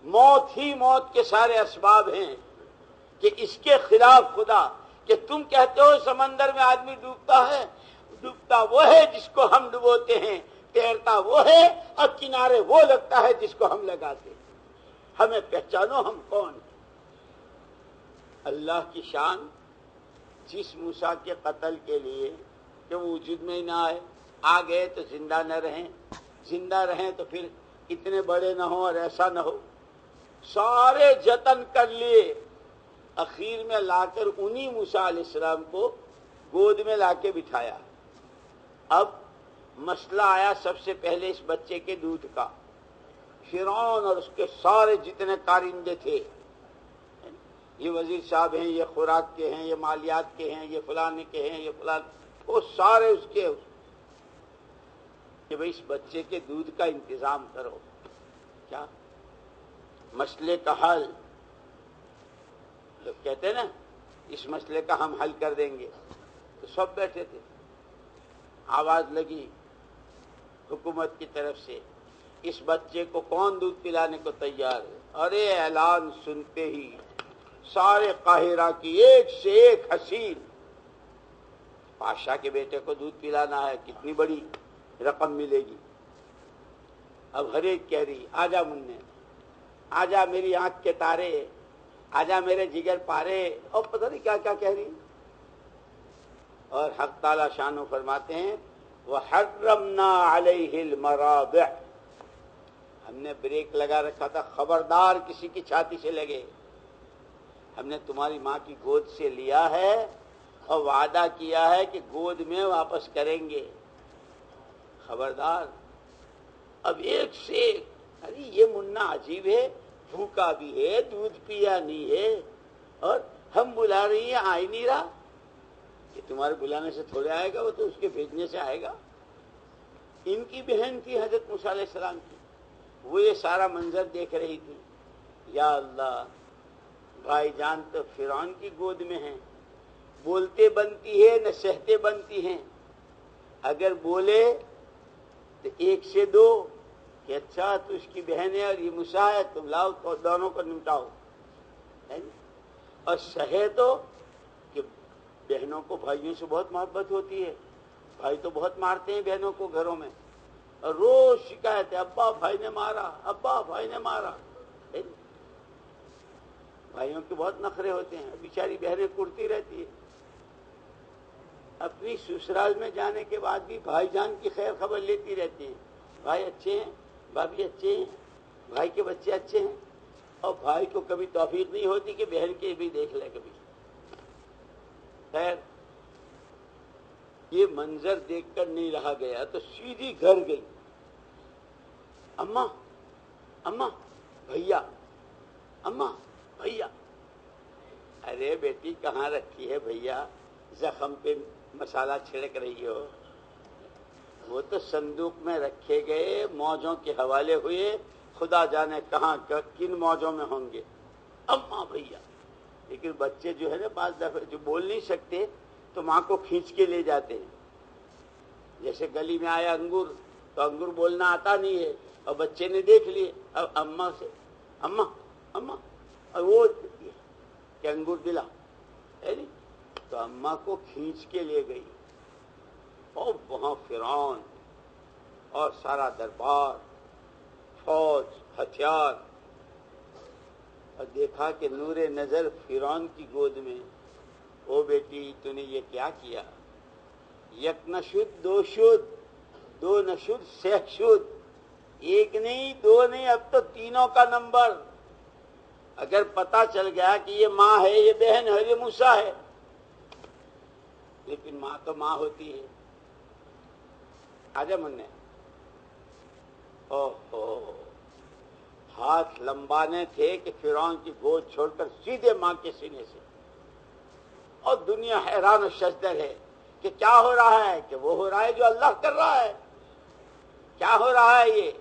موت ہی موت کے سارے اسباب ہیں کہ اس کے خلاف خدا، کہ تم کہتے ہو سمندر میں آدمی ڈوبتا ہے، ڈوبتا وہ ہے جس کو ہم ڈبوتے ہیں، تیرتا وہ ہے اور کنارے وہ لگتا ہے جس کو ہم لگاتے ہیں۔ ہمیں پہچانو ہم کون ہیں۔ اللہ کی شان، جس موسیٰ کے قتل کے لیے کہ وہ وجود میں ہی نہ آئے، آ گئے تو زندہ نہ رہیں، زندہ رہیں تو پھر اتنے بڑے نہ ہوں اور ایسا نہ ہو، سارے جتن کر لیے، اخیر میں لا کر انہی موسیٰ علیہ السلام کو گود میں لا کے بٹھایا۔ اب مسئلہ آیا سب سے پہلے اس بچے کے دودھ کا۔ فرعون اور اس کے سارے جتنے کارندے تھے، یہ وزیر صاحب ہیں، یہ خوراک کے ہیں، یہ مالیات کے ہیں، یہ فلانے کے ہیں، یہ فلان، وہ سارے اس کے کہ بھئی اس بچے کے دودھ کا انتظام کرو۔ کیا مسئلے کا حل؟ لوگ کہتے ہیں نا اس مسئلے کا ہم حل کر دیں گے، تو سب بیٹھے تھے، آواز لگی حکومت کی طرف سے، اس بچے کو کون دودھ پلانے کو تیار ہے؟ ارے اعلان سنتے ہی سارے قاہرہ کی ایک سے ایک حسین، بادشاہ کے بیٹے کو دودھ پلانا ہے، کتنی بڑی رقم ملے گی۔ اب ہر ایک کہہ رہی آجا مننے، آجا میری آنکھ کے تارے، آجا میرے جگر پارے، اور پتہ نہیں کیا کیا کہہ رہی۔ اور حق تعالی شانو فرماتے ہیں وَحَرَّمْنَا عَلَيْهِ الْمَرَابِعَ، ہم نے بریک لگا رکھا تھا، خبردار کسی کی چھاتی سے لگے، ہم نے تمہاری ماں کی گود سے لیا ہے اور وعدہ کیا ہے کہ گود میں واپس کریں گے، خبردار۔ اب ایک سے ایک، ارے یہ منا عجیب ہے، بھوکا بھی ہے، دودھ پیا نہیں ہے، اور ہم بلا رہی ہیں آ ہی نہیں رہا۔ کہ تمہارے بلانے سے تھوڑے آئے گا، وہ تو اس کے بھیجنے سے آئے گا۔ ان کی بہن تھی حضرت موسیٰ علیہ السلام کی، وہ یہ سارا منظر دیکھ رہی تھی۔ یا اللہ، بھائی جان تو فرعون کی گود میں ہیں، بولتے بنتی ہے نہ سہتے بنتی ہیں، اگر بولے تو ایک سے دو کہ اچھا تو اس کی بہن ہے اور یہ موسیٰ ہے، تم لاؤ تو دونوں کو نمٹاؤ، اور سہے تو کہ بہنوں کو بھائیوں سے بہت محبت ہوتی ہے، بھائی تو بہت مارتے ہیں بہنوں کو گھروں میں، اور روز شکایت ہے ابا بھائی نے مارا، ابا بھائی نے مارا۔ بھائیوں کے بہت نخرے ہوتے ہیں، بیچاری بہنیں کرتی رہتی ہے، اپنی سسرال میں جانے کے بعد بھی بھائی جان کی خیر خبر لیتی رہتی ہیں، بھائی اچھے ہیں، بھابھی اچھے ہیں، بھائی کے بچے اچھے ہیں، اور بھائی کو کبھی توفیق نہیں ہوتی کہ بہن کے بھی دیکھ لے کبھی۔ خیر، یہ منظر دیکھ کر نہیں رہا گیا تو سیدھی گھر گئی، اماں اماں بھیا، اماں بھیا۔ ارے بیٹی کہاں رکھی ہے بھیا، زخم پہ مسالہ چھڑک رہی ہو؟ وہ تو صندوق میں رکھے گئے، موجوں کے حوالے ہوئے، خدا جانے کہاں کن موجوں میں ہوں گے، اماں بھیا۔ لیکن بچے جو ہے نا بعض دفعہ جو بول نہیں سکتے تو ماں کو کھینچ کے لے جاتے ہیں، جیسے گلی میں آیا انگور تو انگور بولنا آتا نہیں ہے، اور بچے نے دیکھ لیے، اب اماں سے اماں اماں، اور وہ کہ انگور دلا ہے نہیں، تو اماں کو کھینچ کے لے گئی، اور وہاں فرعون اور سارا دربار، فوج، ہتھیار، اور دیکھا کہ نور نظر فرعون کی گود میں۔ او بیٹی تو نے یہ کیا کیا؟ یک نہ شد دو شد، دو نہ شد سہ شد، ایک نہیں دو نہیں، اب تو تینوں کا نمبر۔ اگر پتا چل گیا کہ یہ ماں ہے، یہ بہن ہے، یہ موسیٰ ہے، لیکن ماں تو ماں ہوتی ہے۔ آجا مننے، اوہو، ہاتھ لمبانے تھے کہ فرعون کی گود چھوڑ کر سیدھے ماں کے سینے سے، اور دنیا حیران و شزدر ہے کہ کیا ہو رہا ہے، کہ وہ ہو رہا ہے جو اللہ کر رہا ہے، کیا ہو رہا ہے یہ؟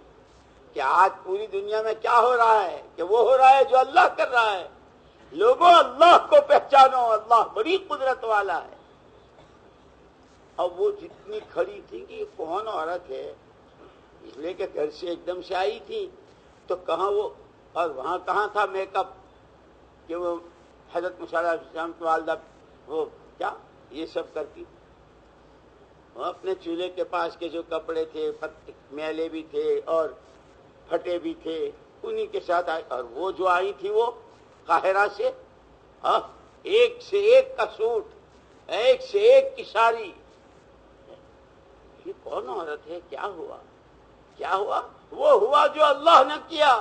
کہ آج پوری دنیا میں کیا ہو رہا ہے کہ وہ ہو رہا ہے جو اللہ کر رہا ہے. لوگوں اللہ کو پہچانو، اللہ بڑی قدرت والا ہے. اب وہ جتنی کھڑی تھی کہ یہ کون عورت ہے، اس لیے کہ گھر سے ایک دم سے آئی تھی تو کہاں وہ، اور وہاں کہاں تھا میک اپ کہ وہ حضرت موسیٰ علیہ السلام کی والدہ وہ کیا یہ سب کرتی. وہ اپنے چولہے کے پاس کے جو کپڑے تھے میلے بھی تھے اور پھٹے بھی تھے انہی کے ساتھ آئی. اور وہ جو آئی تھی وہ قاہرہ سے، ایک سے ایک کا سوٹ، ایک سے ایک کی ساری. یہ کون عورت ہے؟ کیا ہوا؟ کیا ہوا؟ وہ ہوا جو اللہ نے کیا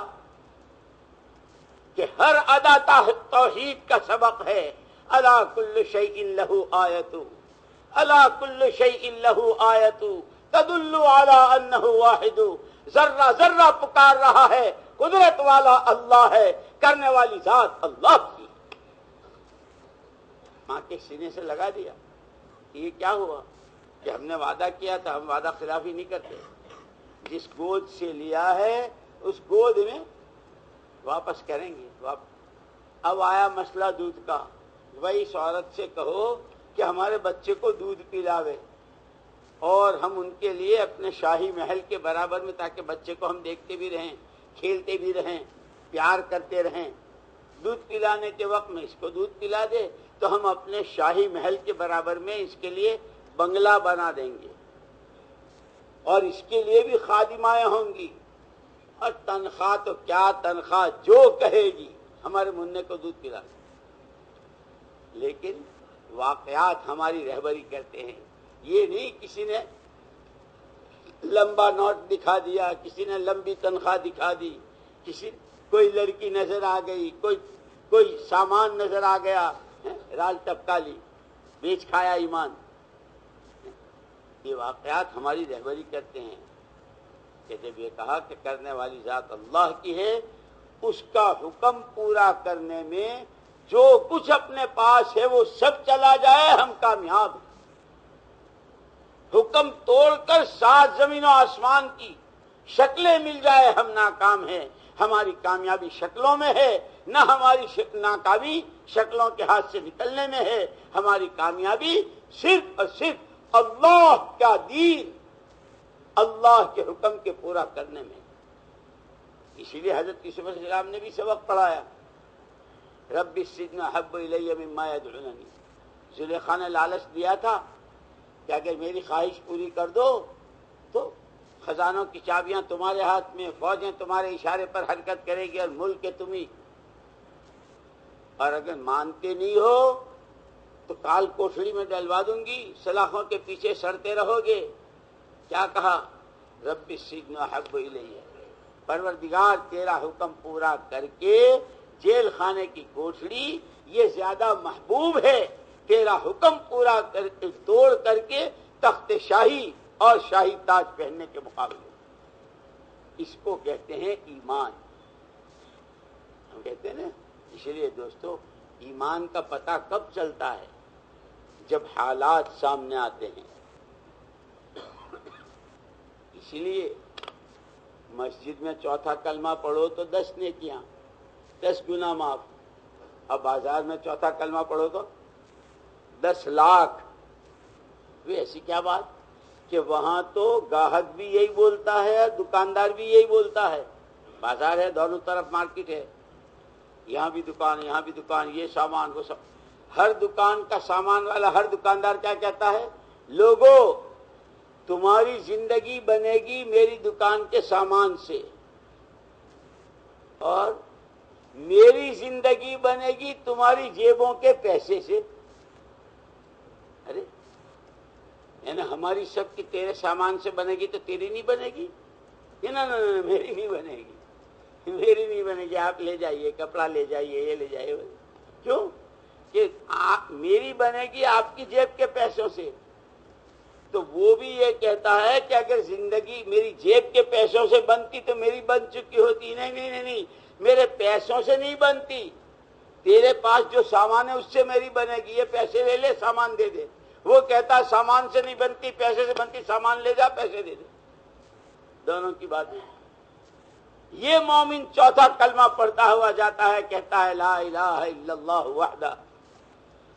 کہ ہر ادا توحید کا سبق ہے. الا کل شیء لہ آیۃ، الا کل شیء لہ آیۃ تدل علی انہ واحد. ذرہ ذرہ پکار رہا ہے قدرت والا اللہ ہے، کرنے والی ذات اللہ کی. ماں کے سینے سے لگا دیا. یہ کیا ہوا کہ ہم نے وعدہ کیا تھا، ہم وعدہ خلافی نہیں کرتے. جس گود سے لیا ہے اس گود میں واپس کریں گے. اب آیا مسئلہ دودھ کا. وہی اس عورت سے کہو کہ ہمارے بچے کو دودھ پلاوے اور ہم ان کے لیے اپنے شاہی محل کے برابر میں، تاکہ بچے کو ہم دیکھتے بھی رہیں، کھیلتے بھی رہیں، پیار کرتے رہیں. دودھ پلانے کے وقت میں اس کو دودھ پلا دے تو ہم اپنے شاہی محل کے برابر میں اس کے لیے بنگلہ بنا دیں گے اور اس کے لیے بھی خادمائیں ہوں گی. اور تنخواہ تو کیا تنخواہ، جو کہے گی ہمارے منع کو دودھ پلا دے. لیکن واقعات ہماری رہبری کرتے ہیں. یہ نہیں کسی نے لمبا نوٹ دکھا دیا، کسی نے لمبی تنخواہ دکھا دی، کوئی لڑکی نظر آ گئی، کوئی سامان نظر آ گیا، رال ٹپکا لی، بیچ کھایا ایمان. یہ واقعات ہماری رہبری کرتے ہیں کہ جب یہ کہا کہ کرنے والی ذات اللہ کی ہے، اس کا حکم پورا کرنے میں جو کچھ اپنے پاس ہے وہ سب چلا جائے ہم کامیاب ہیں. حکم توڑ کر 7 زمین و آسمان کی شکلیں مل جائے ہم ناکام ہیں. ہماری کامیابی شکلوں میں ہے، نہ ہماری ناکامی شکلوں کے ہاتھ سے نکلنے میں ہے. ہماری کامیابی صرف اور صرف اللہ کا دین، اللہ کے حکم کے پورا کرنے میں. اسی لیے حضرت یوسف علیہ السلام نے بھی سبق پڑھایا، رب السجن احب الی مما یدعوننی. زلیخا نے لالچ دیا تھا کہ اگر میری خواہش پوری کر دو تو خزانوں کی چابیاں تمہارے ہاتھ میں، فوجیں تمہارے اشارے پر حرکت کرے گی اور ملک تمہیں. اور اگر مانتے نہیں ہو تو کال کوٹڑی میں ڈلوا دوں گی، سلاخوں کے پیچھے سڑتے رہو گے. کیا کہا؟ رب السجن احب الی، پروردگار تیرا حکم پورا کر کے جیل خانے کی کوٹڑی یہ زیادہ محبوب ہے تیرا حکم پورا کر کے توڑ کر کے تخت شاہی اور شاہی تاج پہننے کے مقابلے. اس کو کہتے ہیں ایمان. ہم کہتے ہیں نا، اس لیے دوستو ایمان کا پتہ کب چلتا ہے؟ جب حالات سامنے آتے ہیں. اسی لیے مسجد میں چوتھا کلمہ پڑھو تو 10 نیکیاں، 10 گناہ معاف. اب بازار میں چوتھا کلمہ پڑھو تو 10 لاکھ. ایسی کیا بات کہ وہاں تو گاہک بھی یہی بولتا ہے، دکاندار بھی یہی بولتا ہے. بازار ہے، دونوں طرف مارکیٹ ہے، یہاں بھی دکان یہاں بھی دکان، یہ سامان وہ سب. ہر دکان کا سامان والا ہر دکاندار کیا کہتا ہے؟ لوگوں تمہاری زندگی بنے گی میری دکان کے سامان سے اور میری زندگی بنے گی تمہاری جیبوں کے پیسے سے. ارے یعنی ہماری سب کی تیرے سامان سے بنے گی تو تیری نہیں بنے گی؟ نہ میری نہیں بنے گی، میری نہیں بنے گی. آپ لے جائیے، کپڑا لے جائیے، یہ لے جائیے. کیوں کہ میری بنے گی آپ کی جیب کے پیسوں سے. تو وہ بھی یہ کہتا ہے کہ اگر زندگی میری جیب کے پیسوں سے بنتی تو میری بن چکی ہوتی. نہیں نہیں نہیں نہیں، میرے پیسوں سے نہیں بنتی. تیرے پاس جو سامان ہے اس سے میری بنے گی. یہ پیسے لے لے، سامان دے دے. وہ کہتا ہے سامان سے نہیں بنتی، پیسے سے بنتی. سامان لے جا، پیسے دے دے. دونوں کی بات ہے. یہ مومن چوتھا کلمہ پڑھتا ہوا جاتا ہے، کہتا ہے لا الہ الا اللہ وحدہ،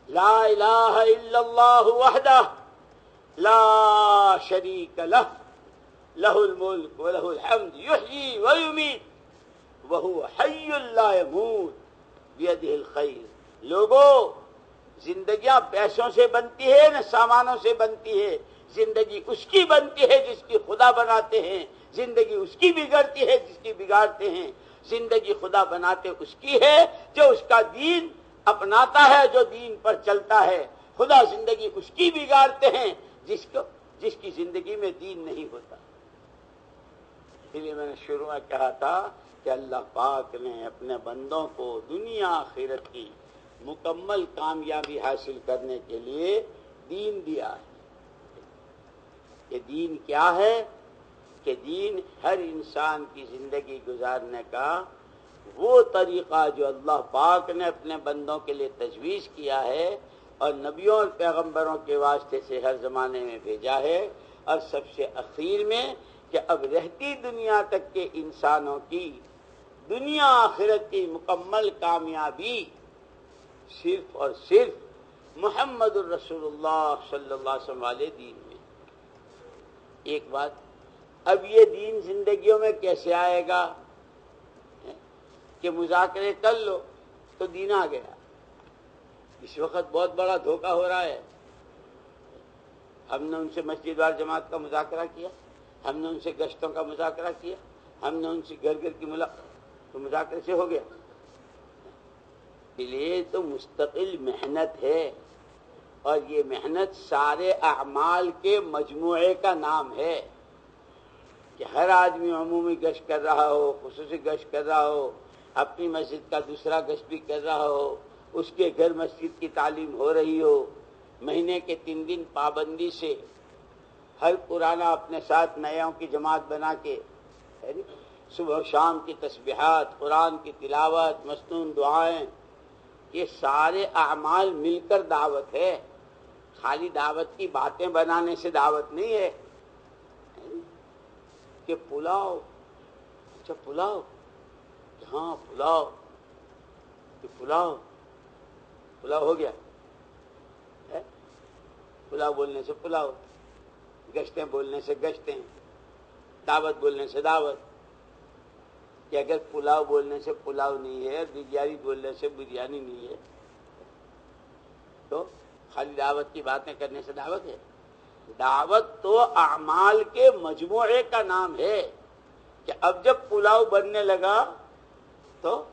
لا الہ الا اللہ وحدہ لا شریک لہ، لہ الملک ولہ الحمد یحیی ویمیت وہو حی لا یموت بیدہ الخیر۔ لوگوں، زندگیاں پیسوں سے بنتی ہے نہ سامانوں سے بنتی ہے، زندگی اس کی بنتی ہے جس کی خدا بناتے ہیں، زندگی اس کی بگڑتی ہے جس کی بگاڑتے ہیں۔ زندگی خدا بناتے اس کی ہے جو اس کا دین اپناتا ہے، جو دین پر چلتا ہے۔ خدا زندگی اس کی بگاڑتے ہیں جس کی زندگی میں دین نہیں ہوتا۔ اس لیے میں نے شروع میں کہا تھا کہ اللہ پاک نے اپنے بندوں کو دنیا آخرت کی مکمل کامیابی حاصل کرنے کے لیے دین دیا ہے۔ کہ دین کیا ہے؟ کہ دین ہر انسان کی زندگی گزارنے کا وہ طریقہ جو اللہ پاک نے اپنے بندوں کے لیے تجویز کیا ہے اور نبیوں اور پیغمبروں کے واسطے سے ہر زمانے میں بھیجا ہے، اور سب سے اخیر میں کہ اب رہتی دنیا تک کے انسانوں کی دنیا آخرت کی مکمل کامیابی صرف اور صرف محمد الرسول اللہ صلی اللہ علیہ وسلم والے دین میں۔ ایک بات، اب یہ دین زندگیوں میں کیسے آئے گا کہ مذاکرے کر لو تو دین آ گیا؟ اس وقت بہت بڑا دھوکہ ہو رہا ہے۔ ہم نے ان سے مسجد وار جماعت کا مذاکرہ کیا، ہم نے ان سے گشتوں کا مذاکرہ کیا، ہم نے ان سے گھر گھر کی تو مذاکرے سے ہو گیا؟ اس لیے تو مستقل محنت ہے، اور یہ محنت سارے اعمال کے مجموعے کا نام ہے کہ ہر آدمی عمومی گشت کر رہا ہو، خصوصی گشت کر رہا ہو، اپنی مسجد کا دوسرا گشت بھی کر رہا ہو، اس کے گھر مسجد کی تعلیم ہو رہی ہو، مہینے کے 3 دن پابندی سے ہر پرانا اپنے ساتھ نیاؤں کی جماعت بنا کے صبح و شام کی تسبیحات، قرآن کی تلاوت، مسنون دعائیں، یہ سارے اعمال مل کر دعوت ہے۔ خالی دعوت کی باتیں بنانے سے دعوت نہیں ہے کہ پلاؤ، اچھا پلاؤ، ہاں پلاؤ، کہ پلاؤ ہو گیا، پلاؤ بولنے سے پلاؤ، گشتیں بولنے سے گشتیں، دعوت بولنے سے دعوت۔ کہ اگر پلاؤ بولنے سے پلاؤ نہیں ہے، بریانی بولنے سے بریانی نہیں ہے، تو خالی دعوت کی باتیں کرنے سے دعوت ہے؟ دعوت تو اعمال کے مجموعے کا نام ہے کہ اب جب پلاؤ بننے لگا تو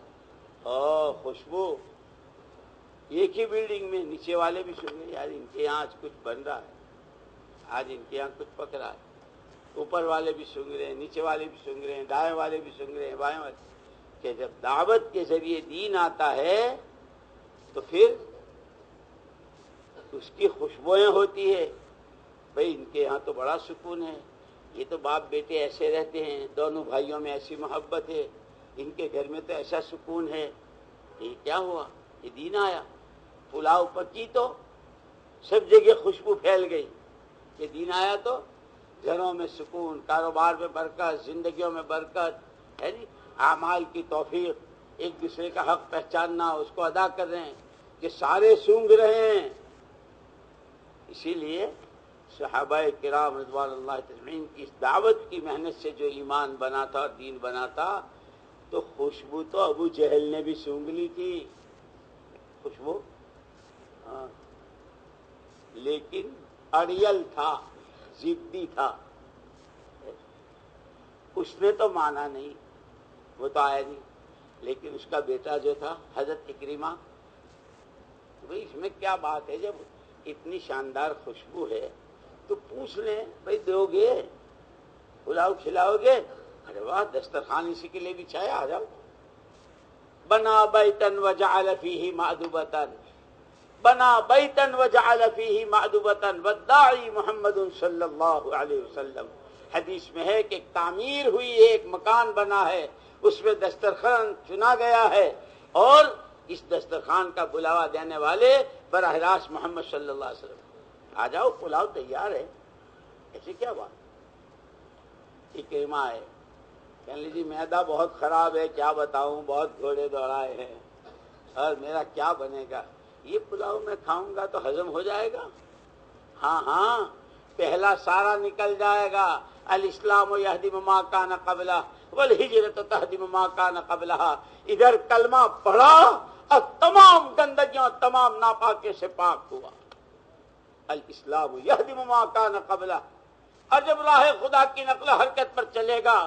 خوشبو ایک ہی بلڈنگ میں، نیچے والے بھی سن رہے یار ان کے یہاں آج کچھ بن رہا ہے، آج ان کے یہاں کچھ پک رہا ہے، اوپر والے بھی سن رہے ہیں، نیچے والے بھی سن رہے ہیں، دائیں والے بھی سن رہے ہیں، بائیں والے۔ کہ جب دعوت کے ذریعے دین آتا ہے تو پھر اس کی خوشبوئیں ہوتی ہے، بھئی ان کے یہاں تو بڑا سکون ہے، یہ تو باپ بیٹے ایسے رہتے ہیں، دونوں بھائیوں میں ایسی محبت ہے، ان کے گھر میں تو ایسا سکون ہے۔ یہ کیا ہوا؟ یہ دین آیا۔ پلاؤ پکی تو سب جگہ خوشبو پھیل گئی۔ یہ دین آیا تو گھروں میں سکون، کاروبار میں برکت، زندگیوں میں برکت ہے جی، اعمال کی توفیق، ایک دوسرے کا حق پہچاننا، اس کو ادا کر رہے ہیں کہ سارے سونگ رہے ہیں۔ اسی لیے صحابہ کرام رضوان اللہ تجمعین کی اس دعوت کی محنت سے جو ایمان بنا تھا اور دین بنا تھا، تو خوشبو تو ابو جہل نے بھی سونگ لی تھی، خوشبو، ہاں، لیکن اڑیل تھا، ضدی تھا، اس نے تو مانا نہیں، وہ تو آیا نہیں۔ لیکن اس کا بیٹا جو تھا حضرت اکرمہ، بھئی اس میں کیا بات ہے، جب اتنی شاندار خوشبو ہے تو پوچھ لیں، بھئی دو گے، پلاؤ کھلاؤ گے؟ ارے واہ، دسترخوان اسی کے لیے بچھایا، آ جاؤ۔ بنا بیتن وجعل فیہ مأدبۃ، بنا بیتن وجعل فیہ مأدبۃ والداعی محمد صلی اللہ علیہ وسلم۔ حدیث میں ہے کہ تعمیر ہوئی، ایک مکان بنا ہے، اس میں دسترخوان چنا گیا ہے، اور اس دسترخوان کا بلاوا دینے والے براہ راست محمد صلی اللہ علیہ وسلم۔ آ جاؤ، پلاؤ تیار ہے، ایسی کیا بات؟ اکرمہ ہے، کہنے لگی جی میدا بہت خراب ہے، کیا بتاؤں، بہت گھوڑے دوڑائے ہیں اور میرا کیا بنے گا، یہ پلاؤ میں کھاؤں گا تو ہضم ہو جائے گا؟ ہاں ہاں، پہلا سارا نکل جائے گا، الاسلام یہدم ما کان قبلہ والہجرۃ تہدم ما کان قبلہ، ادھر کلمہ پڑھا اور تمام گندگیاں تمام ناپاکی سے پاک ہوا۔ الاسلام یہدم ما کان قبلہ، اور جب راہ خدا کی نقل و حرکت پر چلے گا،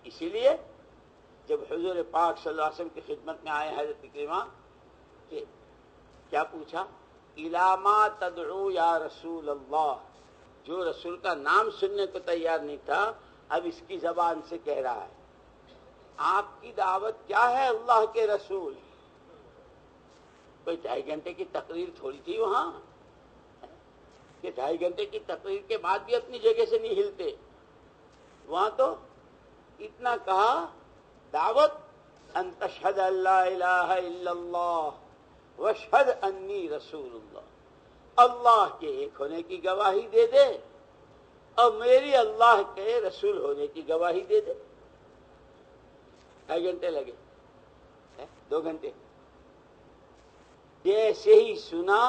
اسی لیے جب حضور پاک صلی اللہ علیہ وسلم کی خدمت میں آئے حضرت اکرمہ کہ کیا پوچھا، الی ما تدعو یا رسول اللہ، جو رسول کا نام سننے کو تیار نہیں تھا اب اس کی زبان سے کہہ رہا ہے آپ کی دعوت کیا ہے اللہ کے رسول؟ کوئی 2.5 گھنٹے کی تقریر تھوڑی تھی وہاں کہ 2.5 گھنٹے کی تقریر کے بعد بھی اپنی جگہ سے نہیں ہلتے، وہاں تو اتنا کہا، دعوت ان تشہد ان لا الہ الا اللہ واشہد انی رسول اللہ، اللہ کے ایک ہونے کی گواہی دے دے اور میری اللہ کے رسول ہونے کی گواہی دے دے۔ 2.5 گھنٹے لگے، 2 گھنٹے، جیسے ہی سنا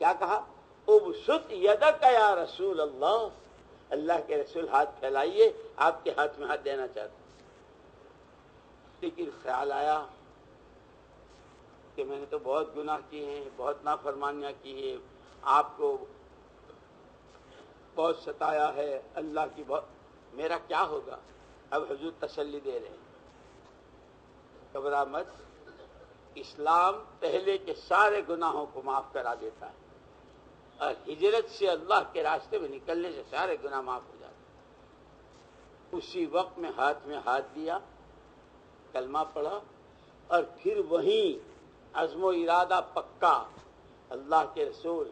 کیا کہا، ابسط یدک یا رسول اللہ، اللہ کے رسول ہاتھ پھیلائیے، آپ کے ہاتھ میں ہاتھ دینا چاہتا ہوں۔ لیکن خیال آیا کہ میں نے تو بہت گناہ کیے ہیں، بہت نافرمانیاں کی ہیں، آپ کو بہت ستایا ہے، اللہ کی بہت، میرا کیا ہوگا؟ اب حضور تسلی دے رہے ہیں، گھبرا مت، اسلام پہلے کے سارے گناہوں کو معاف کرا دیتا ہے اور ہجرت سے اللہ کے راستے میں نکلنے سے سارے گناہ معاف ہو جاتے ہیں۔ اسی وقت میں ہاتھ دیا، کلمہ پڑھا اور پھر وہیں عزم و ارادہ پکا، اللہ کے رسول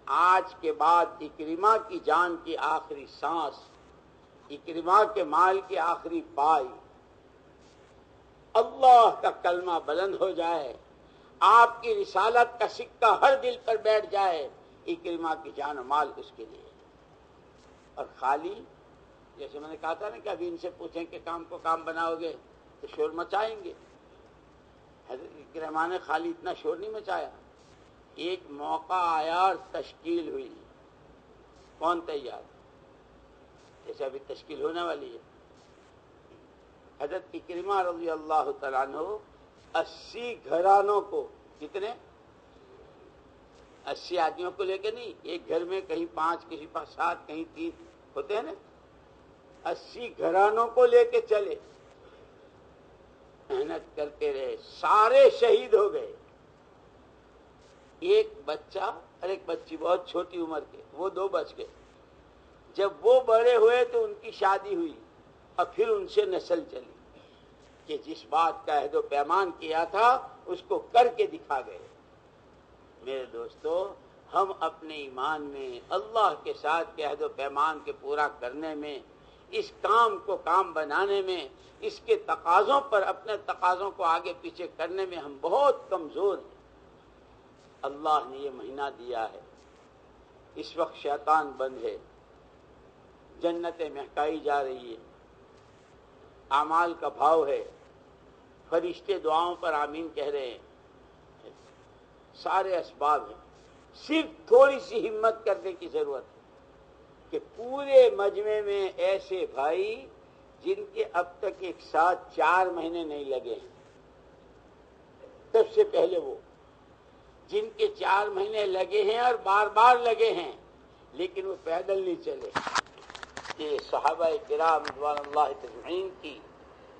آج کے بعد اکرمہ کی جان کی آخری سانس، اکرمہ کے مال کی آخری پائی، اللہ کا کلمہ بلند ہو جائے، آپ کی رسالت کا سکہ ہر دل پر بیٹھ جائے، اکرمہ کی جان و مال اس کے لیے۔ اور خالی جیسے میں نے کہا تھا نا کہ ابھی ان سے پوچھیں کہ کام کو کام بناؤ گے تو شور مچائیں گے، حضرت اکرمہ نے خالی اتنا شور نہیں مچایا، ایک موقع آیا اور تشکیل ہوئی، کون تیار؟ جیسے ابھی تشکیل ہونے والی ہے، حضرت اکرمہ رضی اللہ تعالیٰ عنہ 80 گھرانوں کو، کتنے؟ 80 آدمیوں کو لے کے نہیں، ایک گھر میں کہیں 5 کسی پاس 7 کہیں 3 ہوتے ہیں نا، 80 گھرانوں کو لے کے چلے، محنت کرتے رہے، سارے شہید ہو گئے، ایک بچہ اور ایک بچی بہت چھوٹی عمر کے، وہ 2 بچ گئے۔ جب وہ بڑے ہوئے تو ان کی شادی ہوئی اور پھر ان سے نسل چلی کہ جس بات کا عہد و پیمان کیا تھا اس کو کر کے دکھا گئے۔ میرے دوستو، ہم اپنے ایمان میں اللہ کے ساتھ کے عہد و پیمان کے پورا کرنے میں، اس کام کو کام بنانے میں، اس کے تقاضوں پر اپنے تقاضوں کو آگے پیچھے کرنے میں ہم بہت کمزور ہیں۔ اللہ نے یہ مہینہ دیا ہے، اس وقت شیطان بند ہے، جنتیں مہکائی جا رہی ہے، اعمال کا بھاؤ ہے، فرشتے دعاؤں پر آمین کہہ رہے ہیں، سارے اسباب ہیں، صرف تھوڑی سی ہمت کرنے کی ضرورت ہے کہ پورے مجمع میں ایسے بھائی جن کے اب تک ایک ساتھ 4 مہینے نہیں لگے ہیں، سب سے پہلے وہ جن کے 4 مہینے لگے ہیں اور بار بار لگے ہیں لیکن وہ پیدل نہیں چلے۔ یہ صحابہ کرام رضوان اللہ تجمعین کی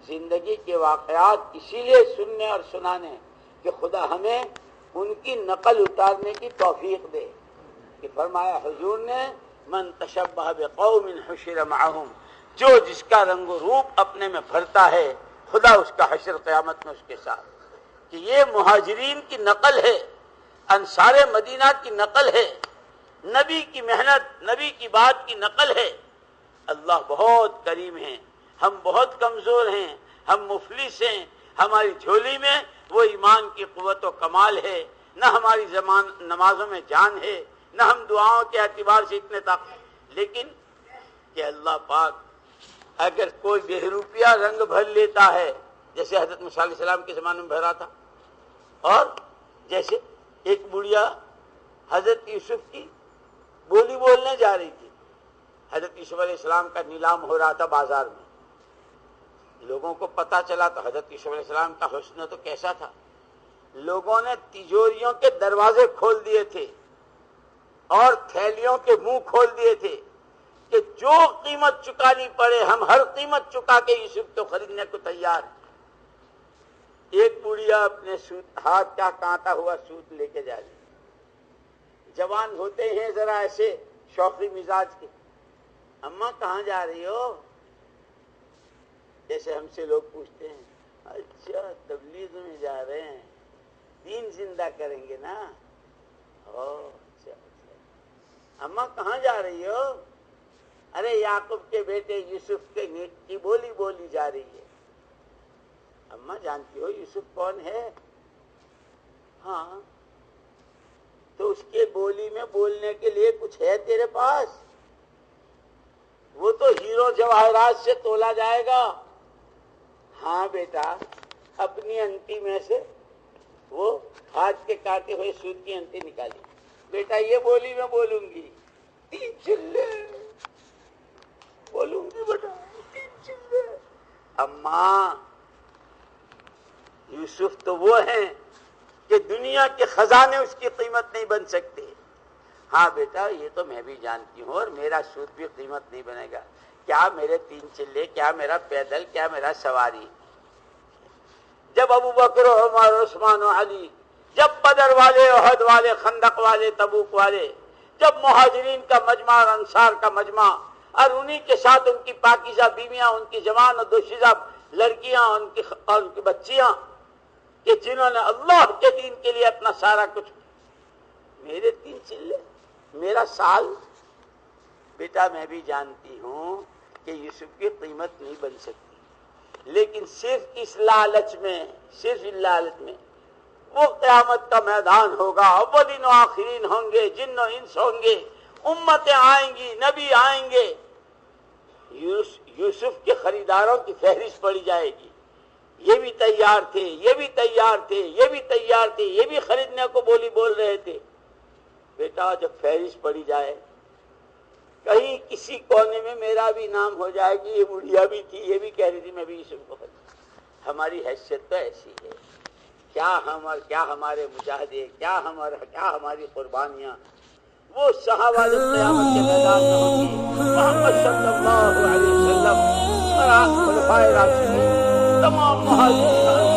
زندگی کے واقعات اسی لیے سننے اور سنانے کہ خدا ہمیں ان کی نقل اتارنے کی توفیق دے کہ فرمایا حضور نے، من تشبہ بقوم حشر معہم، جو جس کا رنگ و روپ اپنے میں بھرتا ہے خدا اس کا حشر قیامت میں اس کے ساتھ، کہ یہ مہاجرین کی نقل ہے، انصار مدینہ کی نقل ہے، نبی کی محنت، نبی کی بات کی نقل ہے۔ اللہ بہت کریم ہیں، ہم بہت کمزور ہیں، ہم مفلس ہیں، ہماری جھولی میں وہ ایمان کی قوت و کمال ہے، نہ ہماری نمازوں میں جان ہے، نہ ہم دعاؤں کے اعتبار سے اتنے لیکن کہ اللہ پاک اگر کوئی بہروپیہ رنگ بھر لیتا ہے، جیسے حضرت موسیٰ علیہ السلام کے زمانے میں بھرا تھا، اور جیسے ایک بڑھیا حضرت یوسف کی بولی بولنے جا رہی تھی، حضرت یوسف علیہ السلام کا نیلام ہو رہا تھا بازار میں، لوگوں کو پتا چلا تو حضرت یوسف علیہ السلام کا حسن تو کیسا تھا، لوگوں نے تجوریوں کے دروازے کھول دیے تھے اور تھیلیوں کے منہ کھول دیے تھے کہ جو قیمت چکانی پڑے ہم ہر قیمت چکا کے یوسف کو خریدنے کو تیار ہیں۔ ایک بڑھیا اپنے ہاتھ کا کانٹا ہوا سوت لے کے جا رہی، جوان ہوتے ہیں ذرا ایسے شوخی مزاج کے، اماں کہاں جا رہی ہو؟ جیسے ہم سے لوگ پوچھتے ہیں، اچھا تبلیغ میں جا رہے ہیں، دین زندہ کریں گے نا؟ اچھا اچھا، اماں کہاں جا رہی ہو؟ ارے یعقوب کے بیٹے یوسف کے نیک کی بولی بولی جا رہی ہے۔ اماں جانتی ہو یوسف کون ہے؟ ہاں، تو اس کے بولی میں بولنے کے لیے کچھ ہے تیرے پاس؟ وہ تو ہیرو جواہرات سے تولا جائے گا۔ ہاں بیٹا، اپنی انٹی میں سے وہ ہاتھ کے کاٹے ہوئے سوت کی انٹی نکالی، بیٹا یہ بولی میں بولوں گی، 3 چلے بولوں گی بیٹا، 3 چلے۔ اماں، یوسف تو وہ ہیں کہ دنیا کے خزانے اس کی قیمت نہیں بن سکتے۔ ہاں بیٹا یہ تو میں بھی جانتی ہوں، اور میرا سود بھی قیمت نہیں بنے گا، کیا میرے 3 چلے، کیا میرا پیدل، کیا میرا سواری۔ جب ابو بکر عمر عثمان و علی، جب بدر والے، احد والے، خندق والے، تبوک والے، جب مہاجرین کا مجمع اور انصار کا مجمع، اور انہی کے ساتھ ان کی پاکیزہ بیویاں، ان کی جوان اور دوشیزہ لڑکیاں، ان کی بچیاں، کہ جنہوں نے اللہ کے دین کے لیے اپنا سارا کچھ، میرے 3 چلے، میرا سال۔ بیٹا میں بھی جانتی ہوں کہ یوسف کی قیمت نہیں بن سکتی، لیکن صرف اس لالچ میں، وہ قیامت کا میدان ہوگا، اولین و آخرین ہوں گے، جن و انس ہوں گے، امتیں آئیں گی، نبی آئیں گے، یوسف کے خریداروں کی فہرست پڑی جائے گی، یہ بھی تیار تھے، یہ بھی تیار تھے، یہ بھی تیار تھے، یہ بھی خریدنے کو بولی بول رہے تھے۔ بیٹا جب فہرست پڑی جائے، کہیں کسی کونے میں میرا بھی نام ہو جائے گی، یہ بڑھیا بھی تھی، یہ بھی کہہ رہی تھی میں بھی یوسف کو خریدوں۔ ہماری حیثیت تو ایسی ہے، کیا ہمارے مجاہدے، کیا ہماری قربانیاں، وہ صحابہ جب قیامت کے میدان میں ہوں گی، محمد صلی اللہ علیہ وسلم اور خلفائے راشدین، تمام مہاجرین